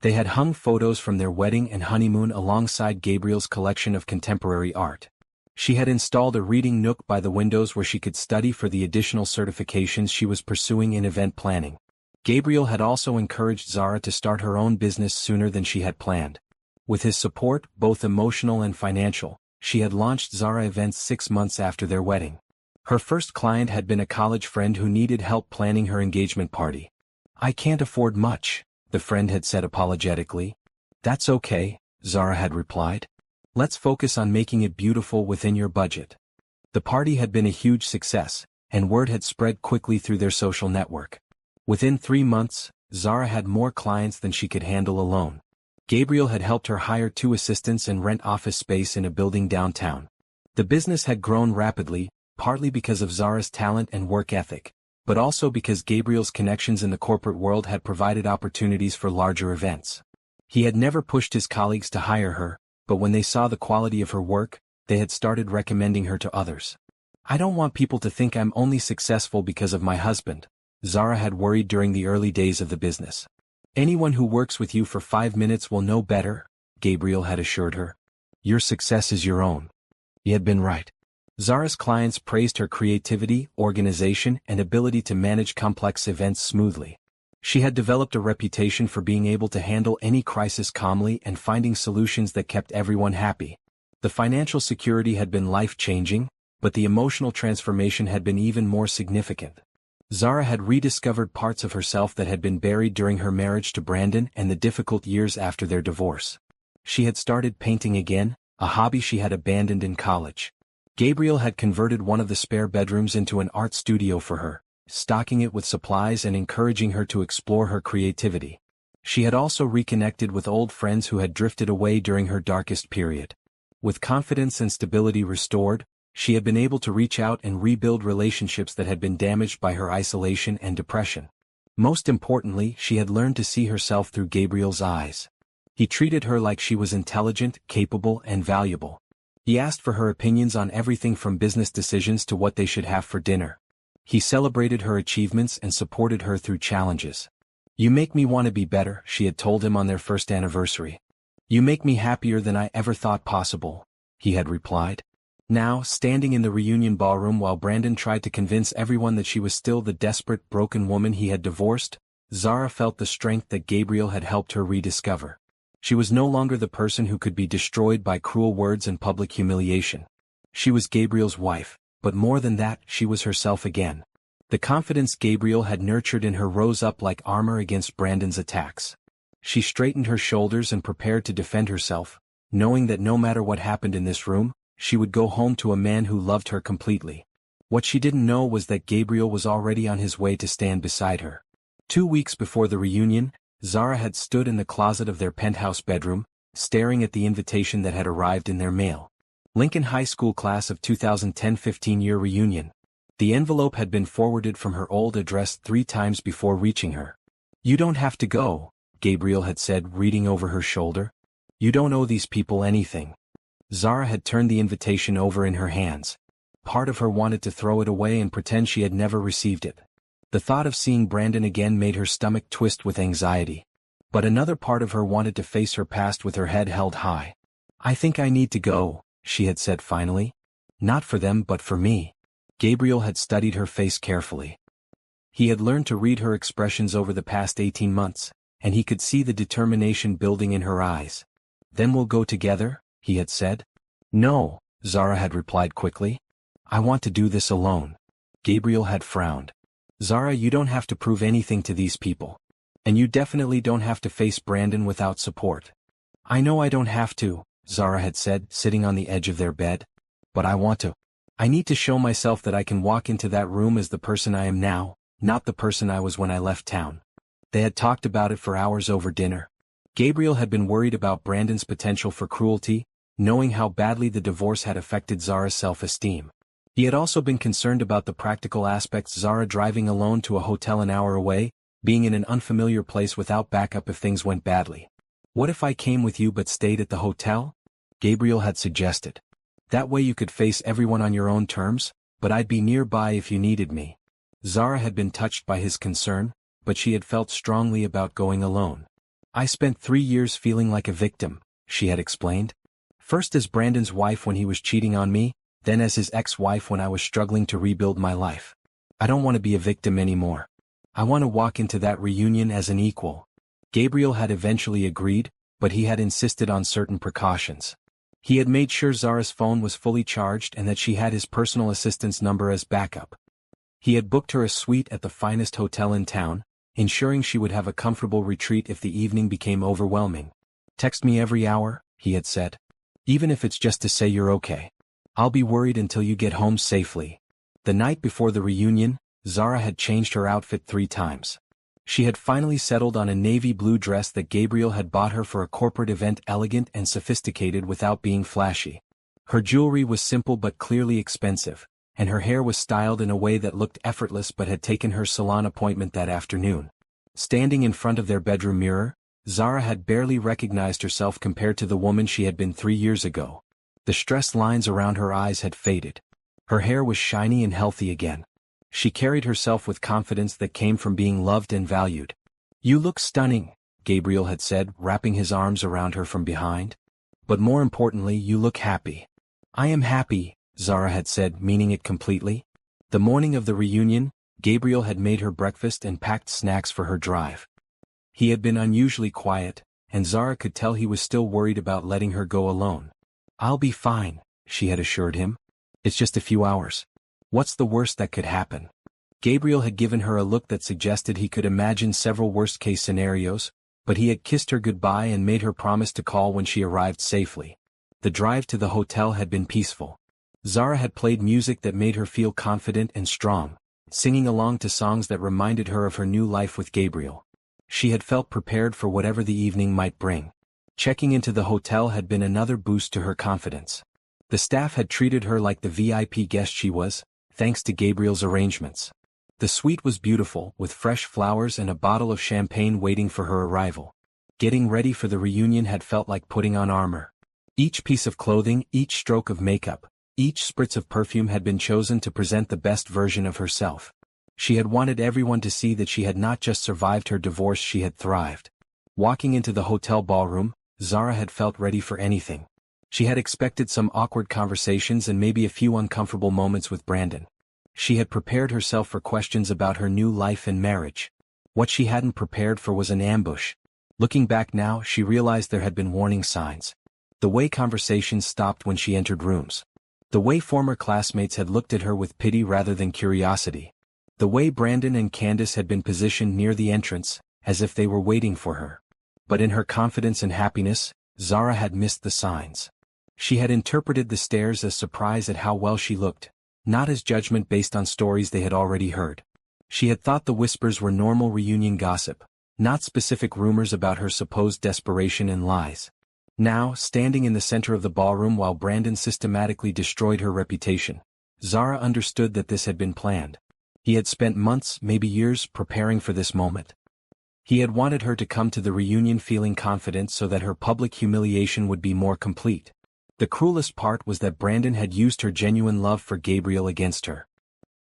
Speaker 1: They had hung photos from their wedding and honeymoon alongside Gabriel's collection of contemporary art. She had installed a reading nook by the windows where she could study for the additional certifications she was pursuing in event planning. Gabriel had also encouraged Zara to start her own business sooner than she had planned. With his support, both emotional and financial, she had launched Zara Events 6 months after their wedding. Her first client had been a college friend who needed help planning her engagement party. "I can't afford much," the friend had said apologetically. "That's okay," Zara had replied. "Let's focus on making it beautiful within your budget." The party had been a huge success, and word had spread quickly through their social network. Within 3 months, Zara had more clients than she could handle alone. Gabriel had helped her hire 2 assistants and rent office space in a building downtown. The business had grown rapidly, partly because of Zara's talent and work ethic, but also because Gabriel's connections in the corporate world had provided opportunities for larger events. He had never pushed his colleagues to hire her, but when they saw the quality of her work, they had started recommending her to others. "I don't want people to think I'm only successful because of my husband," Zara had worried during the early days of the business. "Anyone who works with you for 5 minutes will know better," Gabriel had assured her. "Your success is your own." He had been right. Zara's clients praised her creativity, organization, and ability to manage complex events smoothly. She had developed a reputation for being able to handle any crisis calmly and finding solutions that kept everyone happy. The financial security had been life-changing, but the emotional transformation had been even more significant. Zara had rediscovered parts of herself that had been buried during her marriage to Brandon and the difficult years after their divorce. She had started painting again, a hobby she had abandoned in college. Gabriel had converted one of the spare bedrooms into an art studio for her, stocking it with supplies and encouraging her to explore her creativity. She had also reconnected with old friends who had drifted away during her darkest period. With confidence and stability restored, she had been able to reach out and rebuild relationships that had been damaged by her isolation and depression. Most importantly, she had learned to see herself through Gabriel's eyes. He treated her like she was intelligent, capable, and valuable. He asked for her opinions on everything from business decisions to what they should have for dinner. He celebrated her achievements and supported her through challenges. "You make me want to be better," she had told him on their first anniversary. "You make me happier than I ever thought possible," he had replied. Now, standing in the reunion ballroom while Brandon tried to convince everyone that she was still the desperate, broken woman he had divorced, Zara felt the strength that Gabriel had helped her rediscover. She was no longer the person who could be destroyed by cruel words and public humiliation. She was Gabriel's wife, but more than that, she was herself again. The confidence Gabriel had nurtured in her rose up like armor against Brandon's attacks. She straightened her shoulders and prepared to defend herself, knowing that no matter what happened in this room, she would go home to a man who loved her completely. What she didn't know was that Gabriel was already on his way to stand beside her. 2 weeks before the reunion, Zara had stood in the closet of their penthouse bedroom, staring at the invitation that had arrived in their mail. Lincoln High School class of 2010 15-year reunion. The envelope had been forwarded from her old address 3 times before reaching her. "You don't have to go," Gabriel had said, reading over her shoulder. "You don't owe these people anything." Zara had turned the invitation over in her hands. Part of her wanted to throw it away and pretend she had never received it. The thought of seeing Brandon again made her stomach twist with anxiety. But another part of her wanted to face her past with her head held high. "I think I need to go," she had said finally. "Not for them but for me." Gabriel had studied her face carefully. He had learned to read her expressions over the past 18 months, and he could see the determination building in her eyes. "Then we'll go together?" he had said. "No," Zara had replied quickly. "I want to do this alone." Gabriel had frowned. "Zara, you don't have to prove anything to these people. And you definitely don't have to face Brandon without support." "I know I don't have to," Zara had said, sitting on the edge of their bed. "But I want to. I need to show myself that I can walk into that room as the person I am now, not the person I was when I left town." They had talked about it for hours over dinner. Gabriel had been worried about Brandon's potential for cruelty, knowing how badly the divorce had affected Zara's self-esteem. He had also been concerned about the practical aspects: Zara driving alone to a hotel an hour away, being in an unfamiliar place without backup if things went badly. "What if I came with you but stayed at the hotel?" Gabriel had suggested. "That way you could face everyone on your own terms, but I'd be nearby if you needed me." Zara had been touched by his concern, but she had felt strongly about going alone. "I spent 3 years feeling like a victim," she had explained. "First as Brandon's wife when he was cheating on me, then as his ex-wife when I was struggling to rebuild my life. I don't want to be a victim anymore. I want to walk into that reunion as an equal." Gabriel had eventually agreed, but he had insisted on certain precautions. He had made sure Zara's phone was fully charged and that she had his personal assistant's number as backup. He had booked her a suite at the finest hotel in town, ensuring she would have a comfortable retreat if the evening became overwhelming. "Text me every hour," he had said. "Even if it's just to say you're okay. I'll be worried until you get home safely." The night before the reunion, Zara had changed her outfit 3 times. She had finally settled on a navy blue dress that Gabriel had bought her for a corporate event, elegant and sophisticated without being flashy. Her jewelry was simple but clearly expensive, and her hair was styled in a way that looked effortless but had taken her salon appointment that afternoon. Standing in front of their bedroom mirror, Zara had barely recognized herself compared to the woman she had been 3 years ago. The stress lines around her eyes had faded. Her hair was shiny and healthy again. She carried herself with confidence that came from being loved and valued. "You look stunning," Gabriel had said, wrapping his arms around her from behind. "But more importantly, you look happy." "I am happy," Zara had said, meaning it completely. The morning of the reunion, Gabriel had made her breakfast and packed snacks for her drive. He had been unusually quiet, and Zara could tell he was still worried about letting her go alone. "I'll be fine," she had assured him. "It's just a few hours. What's the worst that could happen?" Gabriel had given her a look that suggested he could imagine several worst-case scenarios, but he had kissed her goodbye and made her promise to call when she arrived safely. The drive to the hotel had been peaceful. Zara had played music that made her feel confident and strong, singing along to songs that reminded her of her new life with Gabriel. She had felt prepared for whatever the evening might bring. Checking into the hotel had been another boost to her confidence. The staff had treated her like the VIP guest she was, thanks to Gabriel's arrangements. The suite was beautiful, with fresh flowers and a bottle of champagne waiting for her arrival. Getting ready for the reunion had felt like putting on armor. Each piece of clothing, each stroke of makeup, each spritz of perfume had been chosen to present the best version of herself. She had wanted everyone to see that she had not just survived her divorce, she had thrived. Walking into the hotel ballroom, Zara had felt ready for anything. She had expected some awkward conversations and maybe a few uncomfortable moments with Brandon. She had prepared herself for questions about her new life and marriage. What she hadn't prepared for was an ambush. Looking back now, she realized there had been warning signs. The way conversations stopped when she entered rooms. The way former classmates had looked at her with pity rather than curiosity. The way Brandon and Candace had been positioned near the entrance, as if they were waiting for her. But in her confidence and happiness, Zara had missed the signs. She had interpreted the stares as surprise at how well she looked, not as judgment based on stories they had already heard. She had thought the whispers were normal reunion gossip, not specific rumors about her supposed desperation and lies. Now, standing in the center of the ballroom while Brandon systematically destroyed her reputation, Zara understood that this had been planned. He had spent months, maybe years, preparing for this moment. He had wanted her to come to the reunion feeling confident so that her public humiliation would be more complete. The cruelest part was that Brandon had used her genuine love for Gabriel against her.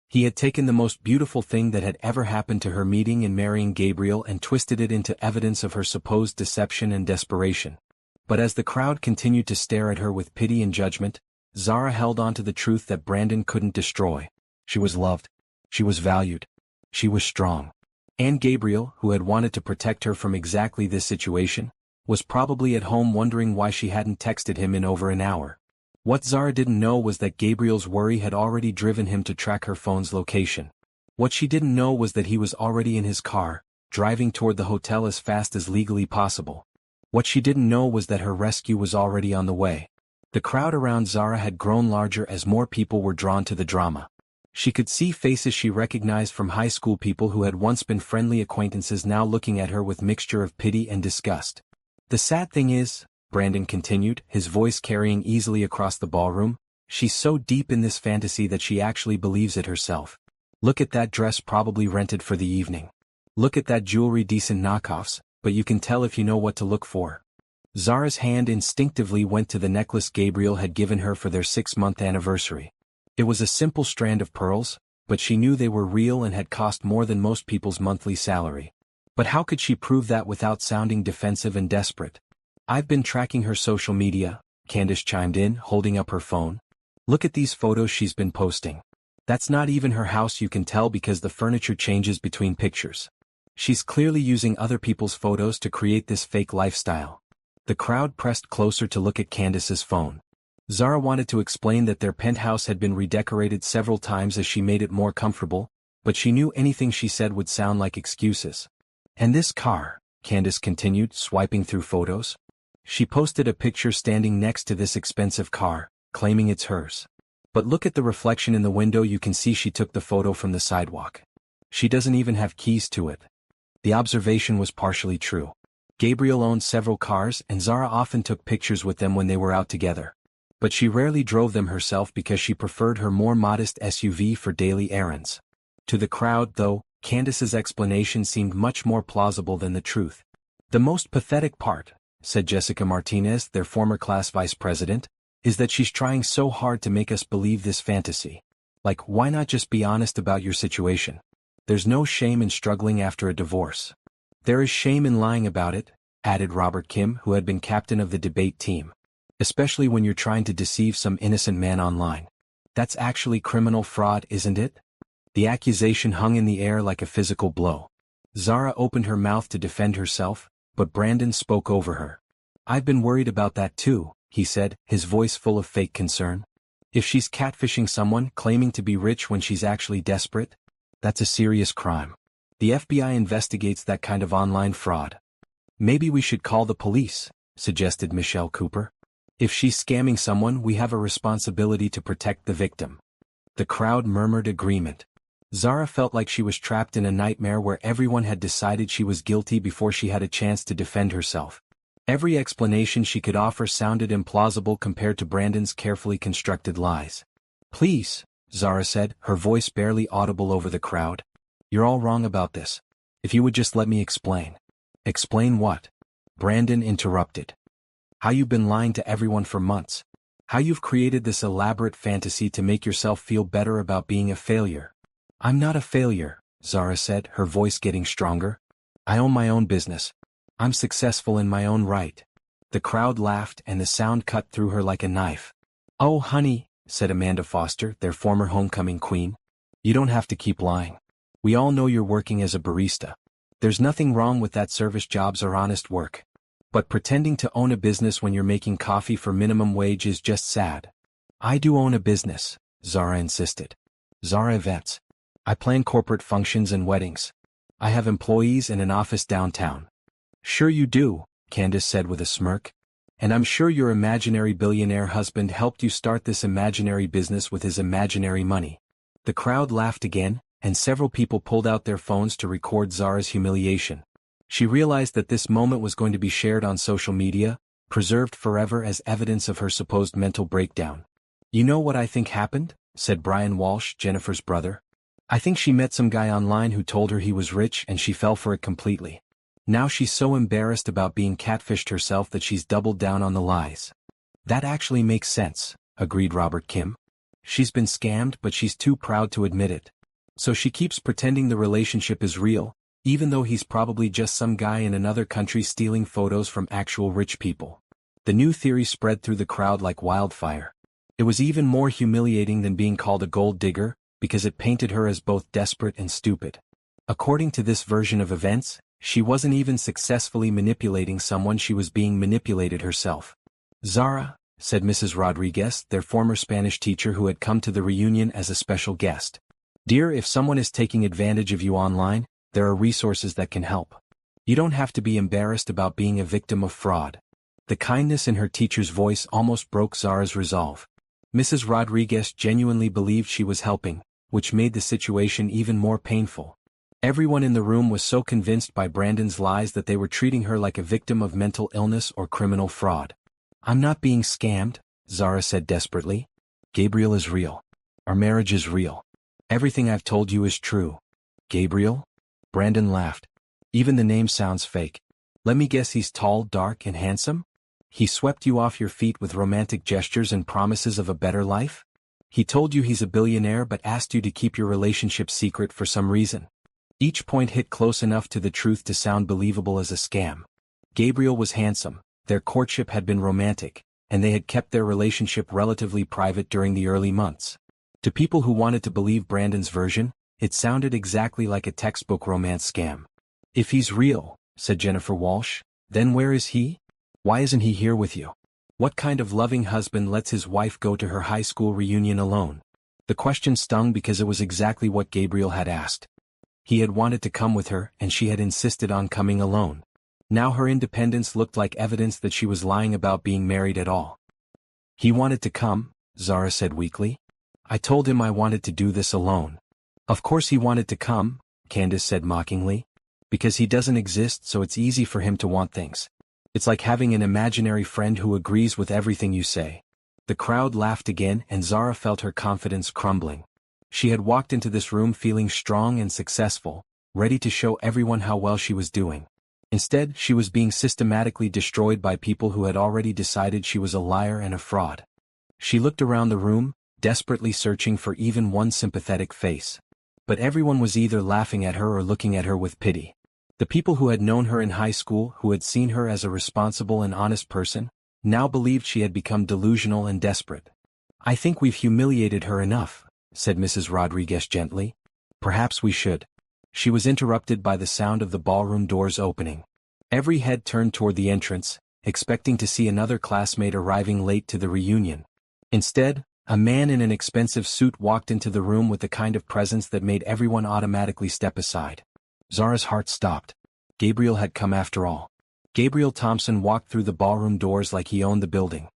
Speaker 1: He had taken the most beautiful thing that had ever happened to her, meeting and marrying Gabriel, and twisted it into evidence of her supposed deception and desperation. But as the crowd continued to stare at her with pity and judgment, Zara held on to the truth that Brandon couldn't destroy. She was loved. She was valued. She was strong. And Gabriel, who had wanted to protect her from exactly this situation, was probably at home wondering why she hadn't texted him in over an hour. What Zara didn't know was that Gabriel's worry had already driven him to track her phone's location. What she didn't know was that he was already in his car, driving toward the hotel as fast as legally possible. What she didn't know was that her rescue was already on the way. The crowd around Zara had grown larger as more people were drawn to the drama. She could see faces she recognized from high school people who had once been friendly acquaintances now looking at her with mixture of pity and disgust. The sad thing is, Brandon continued, his voice carrying easily across the ballroom, she's so deep in this fantasy that she actually believes it herself. Look at that dress probably rented for the evening. Look at that jewelry decent knockoffs, but you can tell if you know what to look for. Zara's hand instinctively went to the necklace Gabriel had given her for their 6-month anniversary. It was a simple strand of pearls, but she knew they were real and had cost more than most people's monthly salary. But how could she prove that without sounding defensive and desperate? I've been tracking her social media, Candace chimed in, holding up her phone. Look at these photos she's been posting. That's not even her house, you can tell because the furniture changes between pictures. She's clearly using other people's photos to create this fake lifestyle. The crowd pressed closer to look at Candace's phone. Zara wanted to explain that their penthouse had been redecorated several times as she made it more comfortable, but she knew anything she said would sound like excuses. And this car, Candace continued, swiping through photos. She posted a picture standing next to this expensive car, claiming it's hers. But look at the reflection in the window, you can see she took the photo from the sidewalk. She doesn't even have keys to it. The observation was partially true. Gabriel owned several cars and Zara often took pictures with them when they were out together. But she rarely drove them herself because she preferred her more modest SUV for daily errands. To the crowd, though, Candace's explanation seemed much more plausible than the truth. The most pathetic part, said Jessica Martinez, their former class vice president, is that she's trying so hard to make us believe this fantasy. Like, why not just be honest about your situation? There's no shame in struggling after a divorce. There is shame in lying about it, added Robert Kim, who had been captain of the debate team. Especially when you're trying to deceive some innocent man online. That's actually criminal fraud, isn't it? The accusation hung in the air like a physical blow. Zara opened her mouth to defend herself, but Brandon spoke over her. I've been worried about that too, he said, his voice full of fake concern. If she's catfishing someone, claiming to be rich when she's actually desperate, that's a serious crime. The FBI investigates that kind of online fraud. Maybe we should call the police, suggested Michelle Cooper. If she's scamming someone, we have a responsibility to protect the victim. The crowd murmured agreement. Zara felt like she was trapped in a nightmare where everyone had decided she was guilty before she had a chance to defend herself. Every explanation she could offer sounded implausible compared to Brandon's carefully constructed lies. Please, Zara said, her voice barely audible over the crowd. You're all wrong about this. If you would just let me explain. Explain what? Brandon interrupted. How you've been lying to everyone for months. How you've created this elaborate fantasy to make yourself feel better about being a failure. I'm not a failure, Zara said, her voice getting stronger. I own my own business. I'm successful in my own right. The crowd laughed and the sound cut through her like a knife. Oh honey, said Amanda Foster, their former homecoming queen. You don't have to keep lying. We all know you're working as a barista. There's nothing wrong with that, service jobs are honest work. But pretending to own a business when you're making coffee for minimum wage is just sad. I do own a business, Zara insisted. Zara Events. I plan corporate functions and weddings. I have employees and an office downtown. Sure you do, Candace said with a smirk. And I'm sure your imaginary billionaire husband helped you start this imaginary business with his imaginary money. The crowd laughed again, and several people pulled out their phones to record Zara's humiliation. She realized that this moment was going to be shared on social media, preserved forever as evidence of her supposed mental breakdown. You know what I think happened? Said Brian Walsh, Jennifer's brother. I think she met some guy online who told her he was rich and she fell for it completely. Now she's so embarrassed about being catfished herself that she's doubled down on the lies. That actually makes sense, agreed Robert Kim. She's been scammed, but she's too proud to admit it. So she keeps pretending the relationship is real, even though he's probably just some guy in another country stealing photos from actual rich people. The new theory spread through the crowd like wildfire. It was even more humiliating than being called a gold digger, because it painted her as both desperate and stupid. According to this version of events, she wasn't even successfully manipulating someone, she was being manipulated herself. Zara, said Mrs. Rodriguez, their former Spanish teacher who had come to the reunion as a special guest. Dear, if someone is taking advantage of you online, there are resources that can help. You don't have to be embarrassed about being a victim of fraud. The kindness in her teacher's voice almost broke Zara's resolve. Mrs. Rodriguez genuinely believed she was helping, which made the situation even more painful. Everyone in the room was so convinced by Brandon's lies that they were treating her like a victim of mental illness or criminal fraud. I'm not being scammed, Zara said desperately. Gabriel is real. Our marriage is real. Everything I've told you is true. Gabriel? Brandon laughed. Even the name sounds fake. Let me guess, he's tall, dark, and handsome? He swept you off your feet with romantic gestures and promises of a better life? He told you he's a billionaire but asked you to keep your relationship secret for some reason. Each point hit close enough to the truth to sound believable as a scam. Gabriel was handsome, their courtship had been romantic, and they had kept their relationship relatively private during the early months. To people who wanted to believe Brandon's version, it sounded exactly like a textbook romance scam. If he's real, said Jennifer Walsh, then where is he? Why isn't he here with you? What kind of loving husband lets his wife go to her high school reunion alone? The question stung because it was exactly what Gabriel had asked. He had wanted to come with her and she had insisted on coming alone. Now her independence looked like evidence that she was lying about being married at all. He wanted to come, Zara said weakly. I told him I wanted to do this alone. Of course he wanted to come, Candace said mockingly. Because he doesn't exist, so it's easy for him to want things. It's like having an imaginary friend who agrees with everything you say. The crowd laughed again and Zara felt her confidence crumbling. She had walked into this room feeling strong and successful, ready to show everyone how well she was doing. Instead, she was being systematically destroyed by people who had already decided she was a liar and a fraud. She looked around the room, desperately searching for even one sympathetic face. But everyone was either laughing at her or looking at her with pity. The people who had known her in high school, who had seen her as a responsible and honest person, now believed she had become delusional and desperate. I think we've humiliated her enough, said Mrs. Rodriguez gently. Perhaps we should. She was interrupted by the sound of the ballroom doors opening. Every head turned toward the entrance, expecting to see another classmate arriving late to the reunion. Instead, a man in an expensive suit walked into the room with the kind of presence that made everyone automatically step aside. Zara's heart stopped. Gabriel had come after all. Gabriel Thompson walked through the ballroom doors like he owned the building.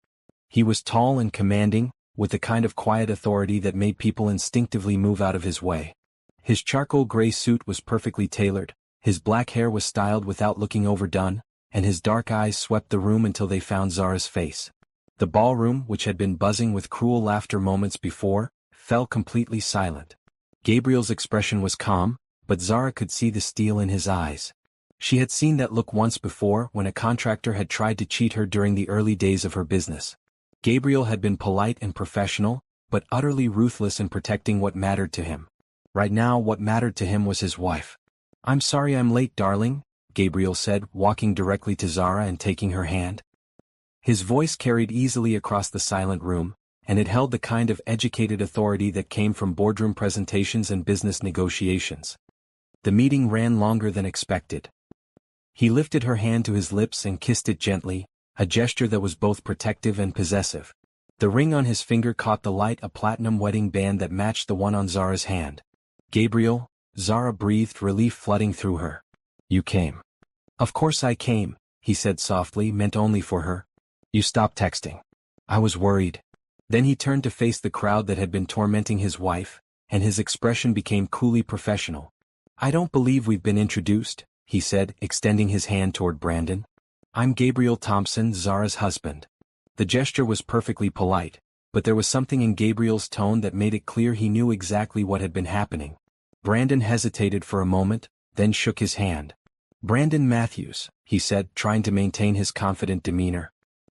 Speaker 1: He was tall and commanding, with the kind of quiet authority that made people instinctively move out of his way. His charcoal gray suit was perfectly tailored, his black hair was styled without looking overdone, and his dark eyes swept the room until they found Zara's face. The ballroom, which had been buzzing with cruel laughter moments before, fell completely silent. Gabriel's expression was calm, but Zara could see the steel in his eyes. She had seen that look once before when a contractor had tried to cheat her during the early days of her business. Gabriel had been polite and professional, but utterly ruthless in protecting what mattered to him. Right now, what mattered to him was his wife. I'm sorry I'm late, darling, Gabriel said, walking directly to Zara and taking her hand. His voice carried easily across the silent room, and it held the kind of educated authority that came from boardroom presentations and business negotiations. The meeting ran longer than expected. He lifted her hand to his lips and kissed it gently, a gesture that was both protective and possessive. The ring on his finger caught the light, a platinum wedding band that matched the one on Zara's hand. Gabriel, Zara breathed, relief flooding through her. You came. Of course I came, he said softly, meant only for her. You stopped texting. I was worried. Then he turned to face the crowd that had been tormenting his wife, and his expression became coolly professional. I don't believe we've been introduced, he said, extending his hand toward Brandon. I'm Gabriel Thompson, Zara's husband. The gesture was perfectly polite, but there was something in Gabriel's tone that made it clear he knew exactly what had been happening. Brandon hesitated for a moment, then shook his hand. Brandon Matthews, he said, trying to maintain his confident demeanor.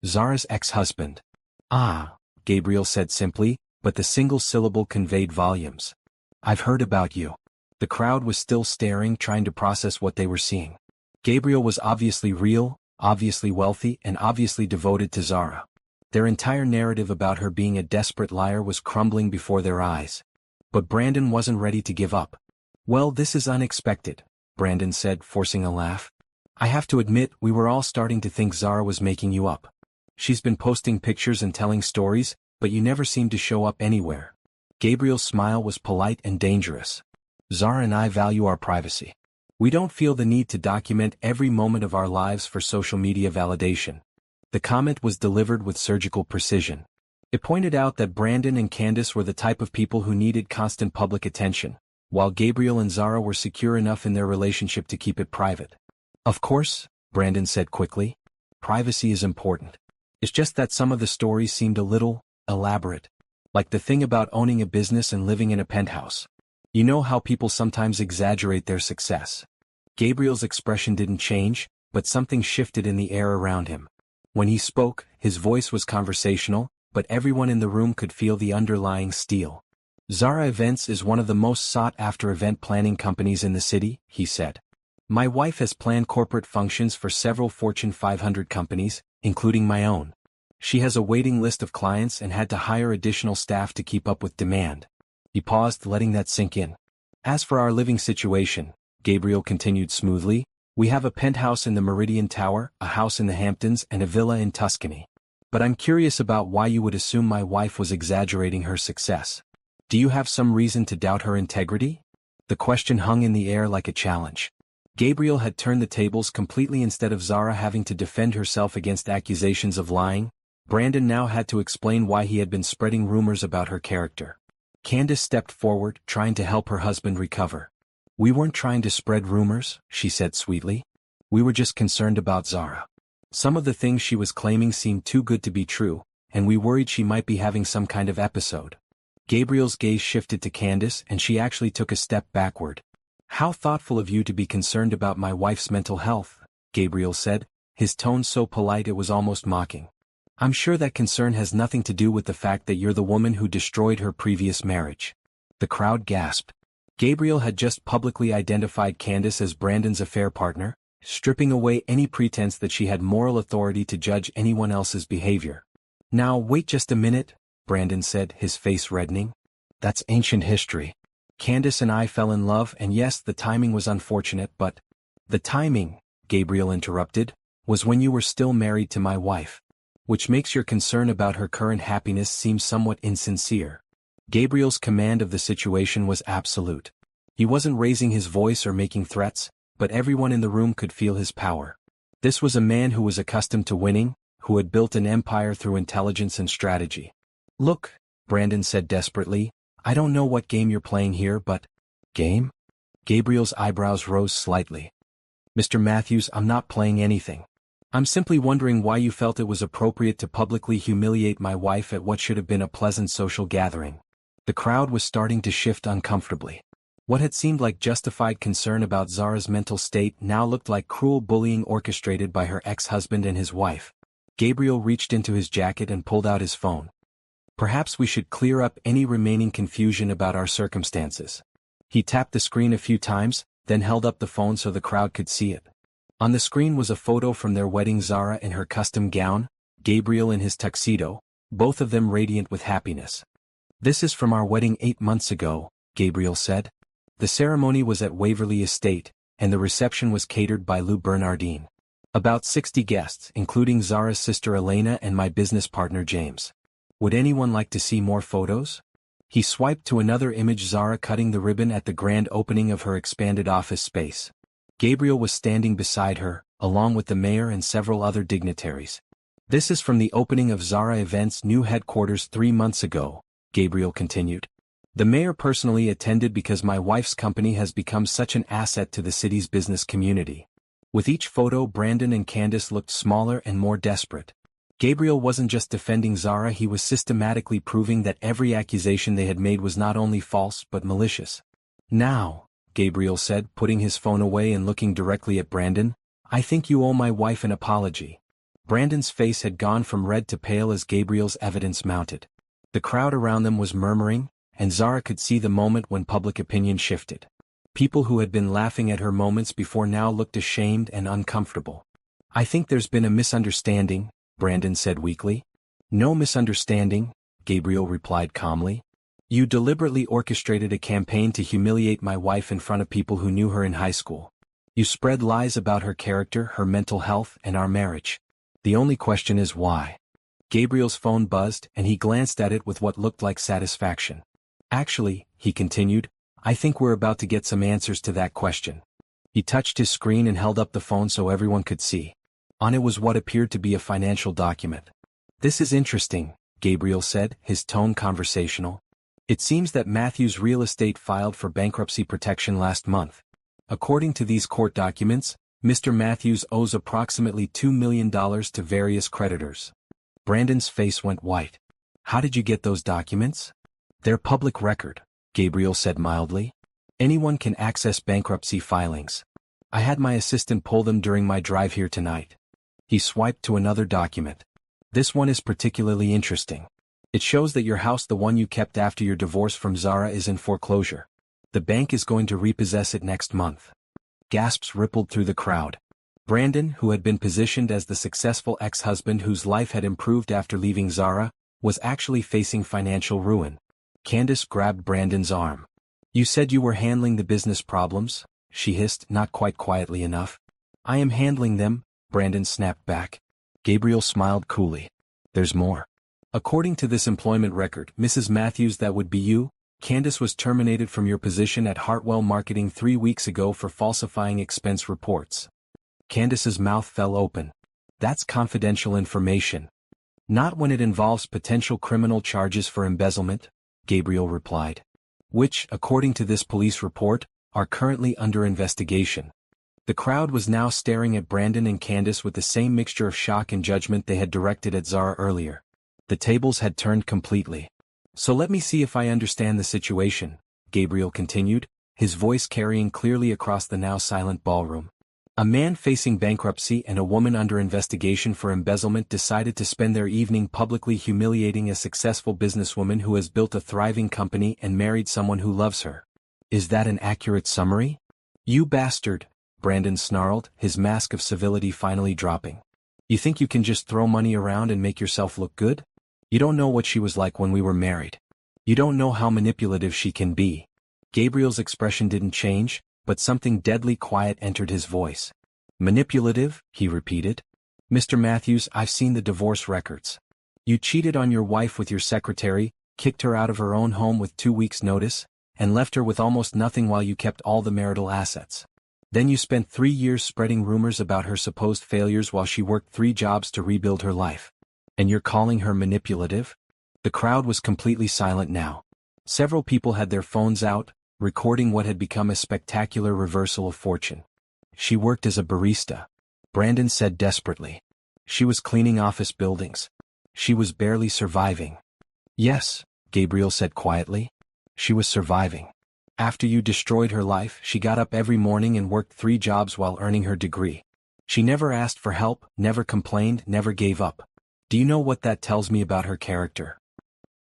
Speaker 1: Zara's ex-husband. Ah, Gabriel said simply, but the single syllable conveyed volumes. I've heard about you. The crowd was still staring, trying to process what they were seeing. Gabriel was obviously real, obviously wealthy, and obviously devoted to Zara. Their entire narrative about her being a desperate liar was crumbling before their eyes. But Brandon wasn't ready to give up. Well, this is unexpected, Brandon said, forcing a laugh. I have to admit, we were all starting to think Zara was making you up. She's been posting pictures and telling stories, but you never seem to show up anywhere. Gabriel's smile was polite and dangerous. Zara and I value our privacy. We don't feel the need to document every moment of our lives for social media validation. The comment was delivered with surgical precision. It pointed out that Brandon and Candace were the type of people who needed constant public attention, while Gabriel and Zara were secure enough in their relationship to keep it private. Of course, Brandon said quickly. Privacy is important. It's just that some of the stories seemed a little elaborate. Like the thing about owning a business and living in a penthouse. You know how people sometimes exaggerate their success. Gabriel's expression didn't change, but something shifted in the air around him. When he spoke, his voice was conversational, but everyone in the room could feel the underlying steel. Zara Events is one of the most sought-after event planning companies in the city, he said. My wife has planned corporate functions for several Fortune 500 companies, including my own. She has a waiting list of clients and had to hire additional staff to keep up with demand. He paused, letting that sink in. As for our living situation, Gabriel continued smoothly, we have a penthouse in the Meridian Tower, a house in the Hamptons, and a villa in Tuscany. But I'm curious about why you would assume my wife was exaggerating her success. Do you have some reason to doubt her integrity? The question hung in the air like a challenge. Gabriel had turned the tables completely. Instead of Zara having to defend herself against accusations of lying, Brandon now had to explain why he had been spreading rumors about her character. Candace stepped forward, trying to help her husband recover. We weren't trying to spread rumors, she said sweetly. We were just concerned about Zara. Some of the things she was claiming seemed too good to be true, and we worried she might be having some kind of episode. Gabriel's gaze shifted to Candace, and she actually took a step backward. How thoughtful of you to be concerned about my wife's mental health, Gabriel said, his tone so polite it was almost mocking. I'm sure that concern has nothing to do with the fact that you're the woman who destroyed her previous marriage. The crowd gasped. Gabriel had just publicly identified Candace as Brandon's affair partner, stripping away any pretense that she had moral authority to judge anyone else's behavior. Now wait just a minute, Brandon said, his face reddening. That's ancient history. Candace and I fell in love, and yes, the timing was unfortunate, but... The timing, Gabriel interrupted, was when you were still married to my wife. Which makes your concern about her current happiness seem somewhat insincere. Gabriel's command of the situation was absolute. He wasn't raising his voice or making threats, but everyone in the room could feel his power. This was a man who was accustomed to winning, who had built an empire through intelligence and strategy. Look, Brandon said desperately, I don't know what game you're playing here, but... Game? Gabriel's eyebrows rose slightly. Mr. Matthews, I'm not playing anything. I'm simply wondering why you felt it was appropriate to publicly humiliate my wife at what should have been a pleasant social gathering. The crowd was starting to shift uncomfortably. What had seemed like justified concern about Zara's mental state now looked like cruel bullying orchestrated by her ex-husband and his wife. Gabriel reached into his jacket and pulled out his phone. Perhaps we should clear up any remaining confusion about our circumstances. He tapped the screen a few times, then held up the phone so the crowd could see it. On the screen was a photo from their wedding, Zara in her custom gown, Gabriel in his tuxedo, both of them radiant with happiness. This is from our wedding 8 months ago, Gabriel said. The ceremony was at Waverly Estate, and the reception was catered by Lou Bernardine. About 60 guests, including Zara's sister Elena and my business partner James. Would anyone like to see more photos? He swiped to another image, Zara cutting the ribbon at the grand opening of her expanded office space. Gabriel was standing beside her, along with the mayor and several other dignitaries. This is from the opening of Zara Events' new headquarters 3 months ago, Gabriel continued. The mayor personally attended because my wife's company has become such an asset to the city's business community. With each photo, Brandon and Candace looked smaller and more desperate. Gabriel wasn't just defending Zara, he was systematically proving that every accusation they had made was not only false but malicious. Now, Gabriel said, putting his phone away and looking directly at Brandon, I think you owe my wife an apology. Brandon's face had gone from red to pale as Gabriel's evidence mounted. The crowd around them was murmuring, and Zara could see the moment when public opinion shifted. People who had been laughing at her moments before now looked ashamed and uncomfortable. I think there's been a misunderstanding, Brandon said weakly. No misunderstanding, Gabriel replied calmly. You deliberately orchestrated a campaign to humiliate my wife in front of people who knew her in high school. You spread lies about her character, her mental health, and our marriage. The only question is why. Gabriel's phone buzzed, and he glanced at it with what looked like satisfaction. Actually, he continued, I think we're about to get some answers to that question. He touched his screen and held up the phone so everyone could see. On it was what appeared to be a financial document. This is interesting, Gabriel said, his tone conversational. It seems that Matthews Real Estate filed for bankruptcy protection last month. According to these court documents, Mr. Matthews owes approximately $2 million to various creditors. Brandon's face went white. How did you get those documents? They're public record, Gabriel said mildly. Anyone can access bankruptcy filings. I had my assistant pull them during my drive here tonight. He swiped to another document. This one is particularly interesting. It shows that your house, the one you kept after your divorce from Zara, is in foreclosure. The bank is going to repossess it next month. Gasps rippled through the crowd. Brandon, who had been positioned as the successful ex-husband whose life had improved after leaving Zara, was actually facing financial ruin. Candace grabbed Brandon's arm. You said you were handling the business problems, she hissed, not quite quietly enough. I am handling them, Brandon snapped back. Gabriel smiled coolly. There's more. According to this employment record, Mrs. Matthews, that would be you, Candace was terminated from your position at Hartwell Marketing 3 weeks ago for falsifying expense reports. Candace's mouth fell open. That's confidential information. Not when it involves potential criminal charges for embezzlement, Gabriel replied. Which, according to this police report, are currently under investigation. The crowd was now staring at Brandon and Candace with the same mixture of shock and judgment they had directed at Zara earlier. The tables had turned completely. So let me see if I understand the situation, Gabriel continued, his voice carrying clearly across the now silent ballroom. A man facing bankruptcy and a woman under investigation for embezzlement decided to spend their evening publicly humiliating a successful businesswoman who has built a thriving company and married someone who loves her. Is that an accurate summary? You bastard, Brandon snarled, his mask of civility finally dropping. You think you can just throw money around and make yourself look good? You don't know what she was like when we were married. You don't know how manipulative she can be. Gabriel's expression didn't change, but something deadly quiet entered his voice. Manipulative, he repeated. Mr. Matthews, I've seen the divorce records. You cheated on your wife with your secretary, kicked her out of her own home with 2 weeks' notice, and left her with almost nothing while you kept all the marital assets. Then you spent 3 years spreading rumors about her supposed failures while she worked 3 jobs to rebuild her life. And you're calling her manipulative? The crowd was completely silent now. Several people had their phones out, recording what had become a spectacular reversal of fortune. She worked as a barista, Brandon said desperately. She was cleaning office buildings. She was barely surviving. Yes, Gabriel said quietly. She was surviving. After you destroyed her life, she got up every morning and worked 3 jobs while earning her degree. She never asked for help, never complained, never gave up. Do you know what that tells me about her character?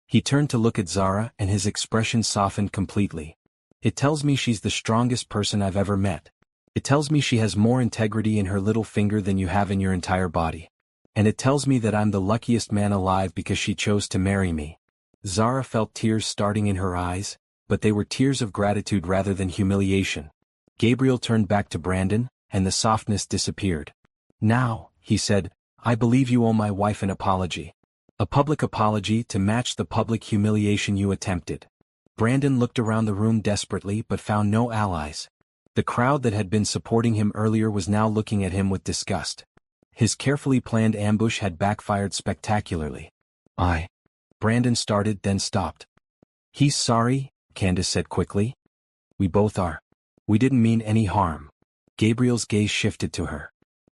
Speaker 1: He turned to look at Zara, and his expression softened completely. It tells me she's the strongest person I've ever met. It tells me she has more integrity in her little finger than you have in your entire body. And it tells me that I'm the luckiest man alive because she chose to marry me. Zara felt tears starting in her eyes, but they were tears of gratitude rather than humiliation. Gabriel turned back to Brandon, and the softness disappeared. Now, he said, I believe you owe my wife an apology. A public apology to match the public humiliation you attempted. Brandon looked around the room desperately but found no allies. The crowd that had been supporting him earlier was now looking at him with disgust. His carefully planned ambush had backfired spectacularly. Brandon started then stopped. He's sorry, Candace said quickly. We both are. We didn't mean any harm. Gabriel's gaze shifted to her.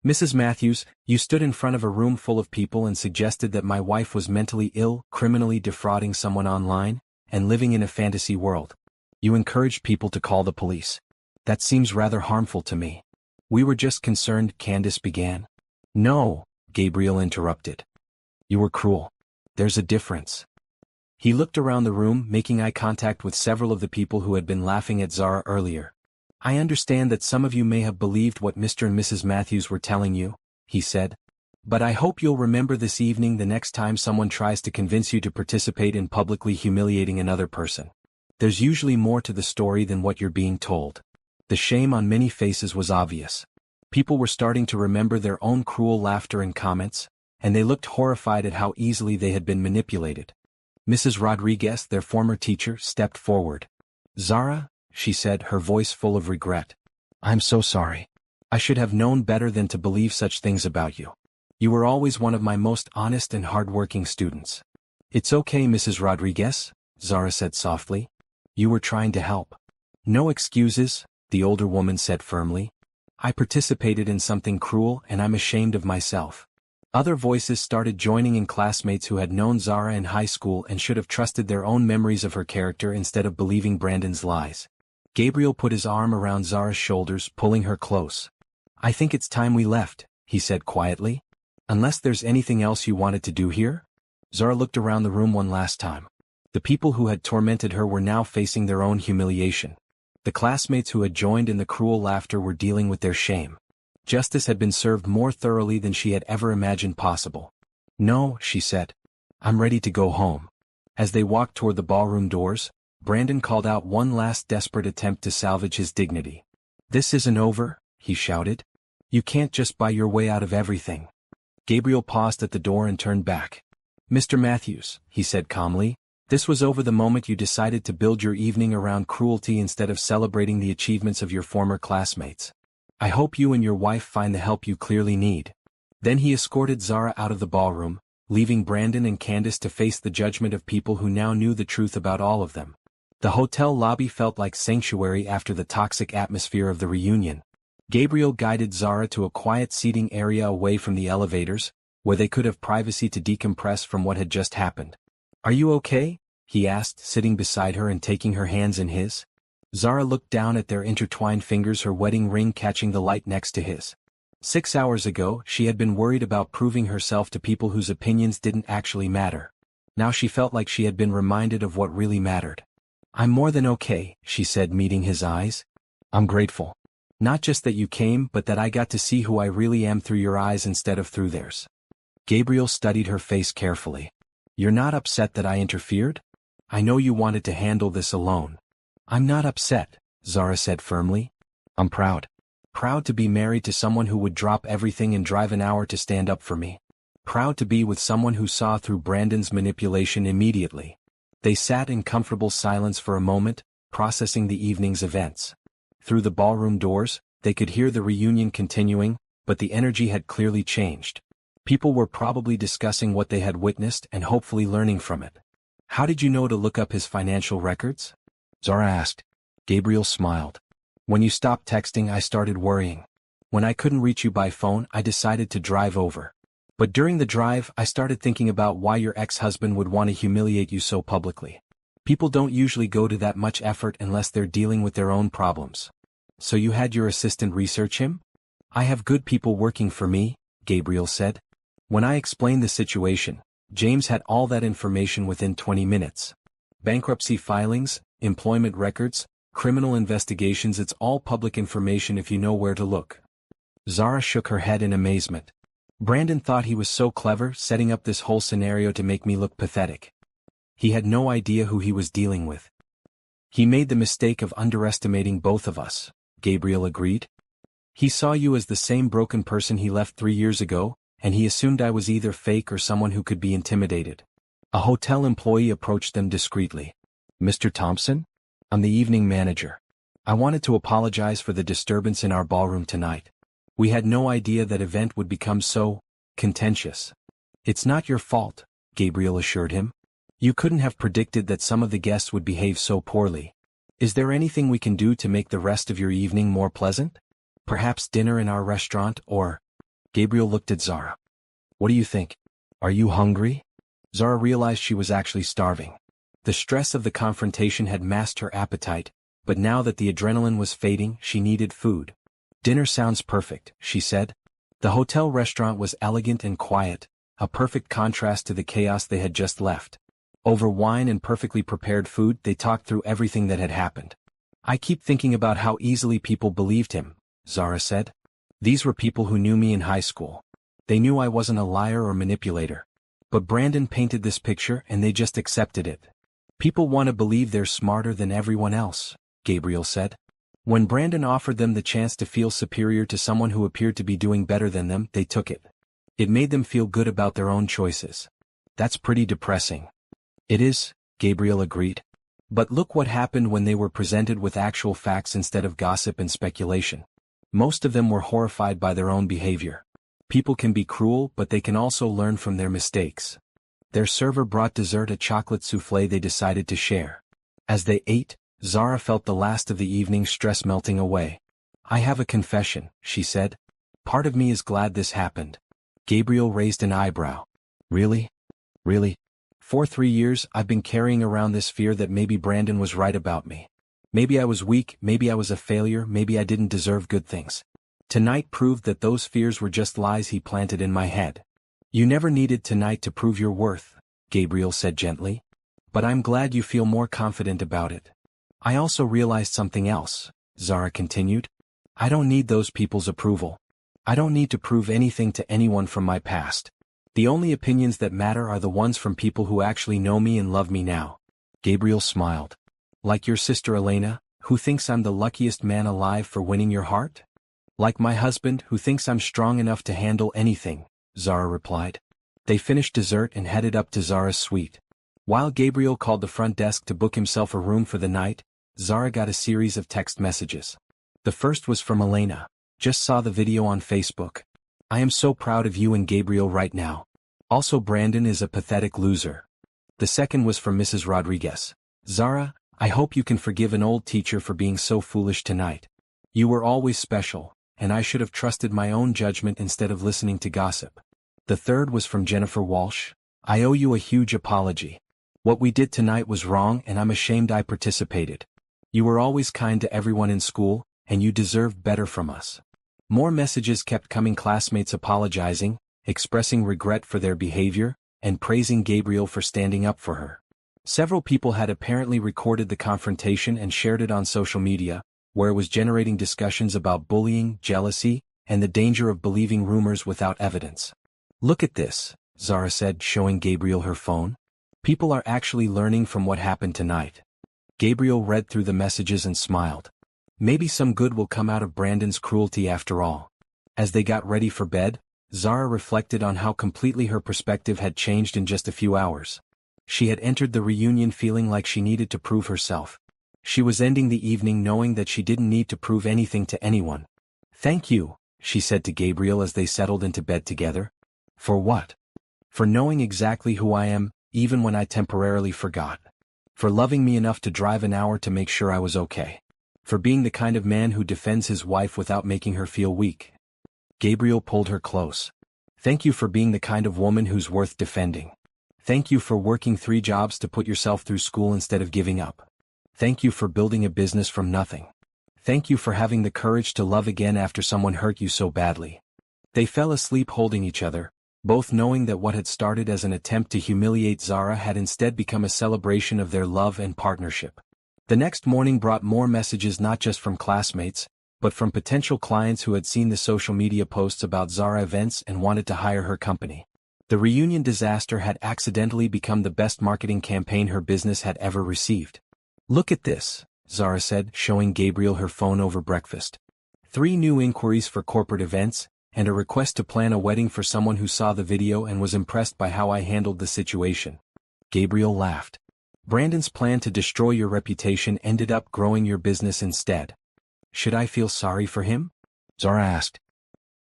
Speaker 1: Mrs. Matthews, you stood in front of a room full of people and suggested that my wife was mentally ill, criminally defrauding someone online, and living in a fantasy world. You encouraged people to call the police. That seems rather harmful to me. We were just concerned, Candace began. No, Gabriel interrupted. You were cruel. There's a difference. He looked around the room, making eye contact with several of the people who had been laughing at Zara earlier. I understand that some of you may have believed what Mr. and Mrs. Matthews were telling you, he said. But I hope you'll remember this evening the next time someone tries to convince you to participate in publicly humiliating another person. There's usually more to the story than what you're being told. The shame on many faces was obvious. People were starting to remember their own cruel laughter and comments, and they looked horrified at how easily they had been manipulated. Mrs. Rodriguez, their former teacher, stepped forward. "Zara," she said, her voice full of regret. "I'm so sorry. I should have known better than to believe such things about you. You were always one of my most honest and hard-working students." "It's okay, Mrs. Rodriguez," Zara said softly. "You were trying to help." "No excuses," the older woman said firmly. "I participated in something cruel and I'm ashamed of myself." Other voices started joining in, classmates who had known Zara in high school and should have trusted their own memories of her character instead of believing Brandon's lies. Gabriel put his arm around Zara's shoulders, pulling her close. "I think it's time we left," he said quietly. "Unless there's anything else you wanted to do here?" Zara looked around the room one last time. The people who had tormented her were now facing their own humiliation. The classmates who had joined in the cruel laughter were dealing with their shame. Justice had been served more thoroughly than she had ever imagined possible. "No," she said. "I'm ready to go home." As they walked toward the ballroom doors, Brandon called out one last desperate attempt to salvage his dignity. "This isn't over," he shouted. "You can't just buy your way out of everything." Gabriel paused at the door and turned back. "Mr. Matthews," he said calmly, "this was over the moment you decided to build your evening around cruelty instead of celebrating the achievements of your former classmates. I hope you and your wife find the help you clearly need." Then he escorted Zara out of the ballroom, leaving Brandon and Candace to face the judgment of people who now knew the truth about all of them. The hotel lobby felt like sanctuary after the toxic atmosphere of the reunion. Gabriel guided Zara to a quiet seating area away from the elevators, where they could have privacy to decompress from what had just happened. "Are you okay?" he asked, sitting beside her and taking her hands in his. Zara looked down at their intertwined fingers, her wedding ring catching the light next to his. 6 hours ago, she had been worried about proving herself to people whose opinions didn't actually matter. Now she felt like she had been reminded of what really mattered. "I'm more than okay," she said, meeting his eyes. "I'm grateful. Not just that you came, but that I got to see who I really am through your eyes instead of through theirs." Gabriel studied her face carefully. "You're not upset that I interfered? I know you wanted to handle this alone." "I'm not upset," Zara said firmly. "I'm proud. Proud to be married to someone who would drop everything and drive an hour to stand up for me. Proud to be with someone who saw through Brandon's manipulation immediately." They sat in comfortable silence for a moment, processing the evening's events. Through the ballroom doors, they could hear the reunion continuing, but the energy had clearly changed. People were probably discussing what they had witnessed and hopefully learning from it. "How did you know to look up his financial records?" Zara asked. Gabriel smiled. "When you stopped texting, I started worrying. When I couldn't reach you by phone, I decided to drive over. But during the drive, I started thinking about why your ex-husband would want to humiliate you so publicly. People don't usually go to that much effort unless they're dealing with their own problems." "So you had your assistant research him?" "I have good people working for me," Gabriel said. "When I explained the situation, James had all that information within 20 minutes. Bankruptcy filings, employment records, criminal investigations, it's all public information if you know where to look." Zara shook her head in amazement. "Brandon thought he was so clever, setting up this whole scenario to make me look pathetic. He had no idea who he was dealing with." "He made the mistake of underestimating both of us," Gabriel agreed. "He saw you as the same broken person he left 3 years ago, and he assumed I was either fake or someone who could be intimidated." A hotel employee approached them discreetly. "Mr. Thompson? I'm the evening manager. I wanted to apologize for the disturbance in our ballroom tonight. We had no idea that event would become so contentious." "It's not your fault," Gabriel assured him. "You couldn't have predicted that some of the guests would behave so poorly. Is there anything we can do to make the rest of your evening more pleasant? Perhaps dinner in our restaurant or—" Gabriel looked at Zara. "What do you think? Are you hungry?" Zara realized she was actually starving. The stress of the confrontation had masked her appetite, but now that the adrenaline was fading, she needed food. "Dinner sounds perfect," she said. The hotel restaurant was elegant and quiet, a perfect contrast to the chaos they had just left. Over wine and perfectly prepared food, they talked through everything that had happened. "I keep thinking about how easily people believed him," Zara said. "These were people who knew me in high school. They knew I wasn't a liar or manipulator. But Brandon painted this picture and they just accepted it. People want to believe they're smarter than everyone else, Gabriel said. When Brandon offered them the chance to feel superior to someone who appeared to be doing better than them, they took it. It made them feel good about their own choices. That's pretty depressing. It is, Gabriel agreed. But look what happened when they were presented with actual facts instead of gossip and speculation. Most of them were horrified by their own behavior. People can be cruel, but they can also learn from their mistakes. Their server brought dessert, a chocolate souffle they decided to share. As they ate, Zara felt the last of the evening's stress melting away. I have a confession, she said. Part of me is glad this happened. Gabriel raised an eyebrow. Really? Really? For 3 years, I've been carrying around this fear that maybe Brandon was right about me. Maybe I was weak, maybe I was a failure, maybe I didn't deserve good things. Tonight proved that those fears were just lies he planted in my head. You never needed tonight to prove your worth, Gabriel said gently. But I'm glad you feel more confident about it. I also realized something else, Zara continued. I don't need those people's approval. I don't need to prove anything to anyone from my past. The only opinions that matter are the ones from people who actually know me and love me now. Gabriel smiled. Like your sister Elena, who thinks I'm the luckiest man alive for winning your heart? Like my husband, who thinks I'm strong enough to handle anything, Zara replied. They finished dessert and headed up to Zara's suite. While Gabriel called the front desk to book himself a room for the night, Zara got a series of text messages. The first was from Elena. Just saw the video on Facebook. I am so proud of you and Gabriel right now. Also, Brandon is a pathetic loser. The second was from Mrs. Rodriguez. Zara, I hope you can forgive an old teacher for being so foolish tonight. You were always special, and I should have trusted my own judgment instead of listening to gossip. The third was from Jennifer Walsh. I owe you a huge apology. What we did tonight was wrong and I'm ashamed I participated. You were always kind to everyone in school, and you deserved better from us. More messages kept coming, classmates apologizing, expressing regret for their behavior, and praising Gabriel for standing up for her. Several people had apparently recorded the confrontation and shared it on social media, where it was generating discussions about bullying, jealousy, and the danger of believing rumors without evidence. Look at this, Zara said, showing Gabriel her phone. People are actually learning from what happened tonight. Gabriel read through the messages and smiled. Maybe some good will come out of Brandon's cruelty after all. As they got ready for bed, Zara reflected on how completely her perspective had changed in just a few hours. She had entered the reunion feeling like she needed to prove herself. She was ending the evening knowing that she didn't need to prove anything to anyone. Thank you, she said to Gabriel as they settled into bed together. For what? For knowing exactly who I am, even when I temporarily forgot. For loving me enough to drive an hour to make sure I was okay. For being the kind of man who defends his wife without making her feel weak. Gabriel pulled her close. Thank you for being the kind of woman who's worth defending. Thank you for working 3 jobs to put yourself through school instead of giving up. Thank you for building a business from nothing. Thank you for having the courage to love again after someone hurt you so badly. They fell asleep holding each other, both knowing that what had started as an attempt to humiliate Zara had instead become a celebration of their love and partnership. The next morning brought more messages, not just from classmates, but from potential clients who had seen the social media posts about Zara events and wanted to hire her company. The reunion disaster had accidentally become the best marketing campaign her business had ever received. Look at this, Zara said, showing Gabriel her phone over breakfast. 3 new inquiries for corporate events, and a request to plan a wedding for someone who saw the video and was impressed by how I handled the situation. Gabriel laughed. Brandon's plan to destroy your reputation ended up growing your business instead. Should I feel sorry for him? Zara asked.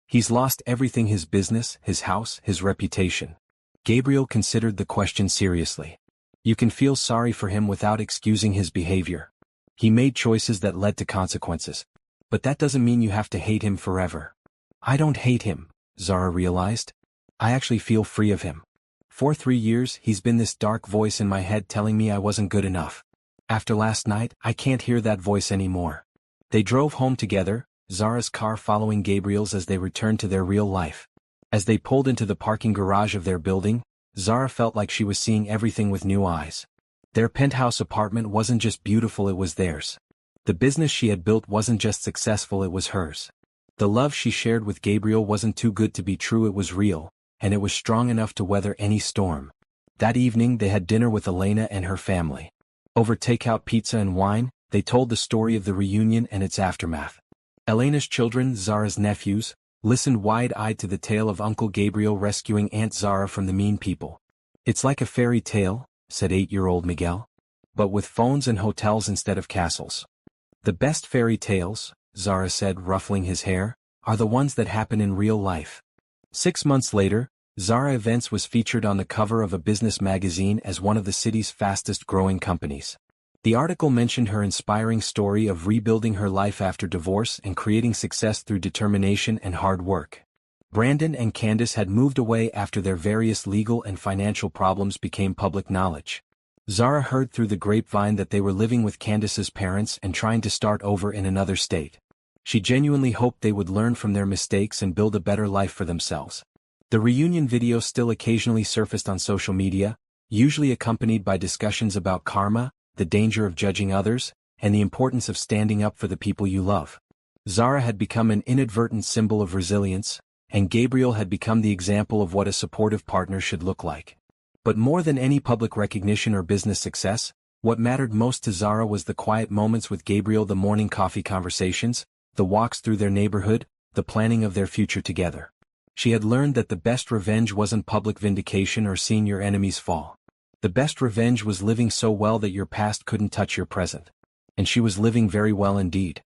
Speaker 1: He's lost everything: his business, his house, his reputation. Gabriel considered the question seriously. You can feel sorry for him without excusing his behavior. He made choices that led to consequences. But that doesn't mean you have to hate him forever. I don't hate him, Zara realized. I actually feel free of him. For 3 years, he's been this dark voice in my head telling me I wasn't good enough. After last night, I can't hear that voice anymore. They drove home together, Zara's car following Gabriel's as they returned to their real life. As they pulled into the parking garage of their building, Zara felt like she was seeing everything with new eyes. Their penthouse apartment wasn't just beautiful, it was theirs. The business she had built wasn't just successful, it was hers. The love she shared with Gabriel wasn't too good to be true, it was real, and it was strong enough to weather any storm. That evening they had dinner with Elena and her family. Over takeout pizza and wine, they told the story of the reunion and its aftermath. Elena's children, Zara's nephews, listened wide-eyed to the tale of Uncle Gabriel rescuing Aunt Zara from the mean people. "It's like a fairy tale," said 8-year-old Miguel. "But with phones and hotels instead of castles." "The best fairy tales," Zara said, ruffling his hair, "are the ones that happen in real life." 6 months later, Zara Events was featured on the cover of a business magazine as one of the city's fastest-growing companies. The article mentioned her inspiring story of rebuilding her life after divorce and creating success through determination and hard work. Brandon and Candace had moved away after their various legal and financial problems became public knowledge. Zara heard through the grapevine that they were living with Candace's parents and trying to start over in another state. She genuinely hoped they would learn from their mistakes and build a better life for themselves. The reunion video still occasionally surfaced on social media, usually accompanied by discussions about karma, the danger of judging others, and the importance of standing up for the people you love. Zara had become an inadvertent symbol of resilience, and Gabriel had become the example of what a supportive partner should look like. But more than any public recognition or business success, what mattered most to Zara was the quiet moments with Gabriel, the morning coffee conversations, the walks through their neighborhood, the planning of their future together. She had learned that the best revenge wasn't public vindication or seeing your enemies fall. The best revenge was living so well that your past couldn't touch your present. And she was living very well indeed.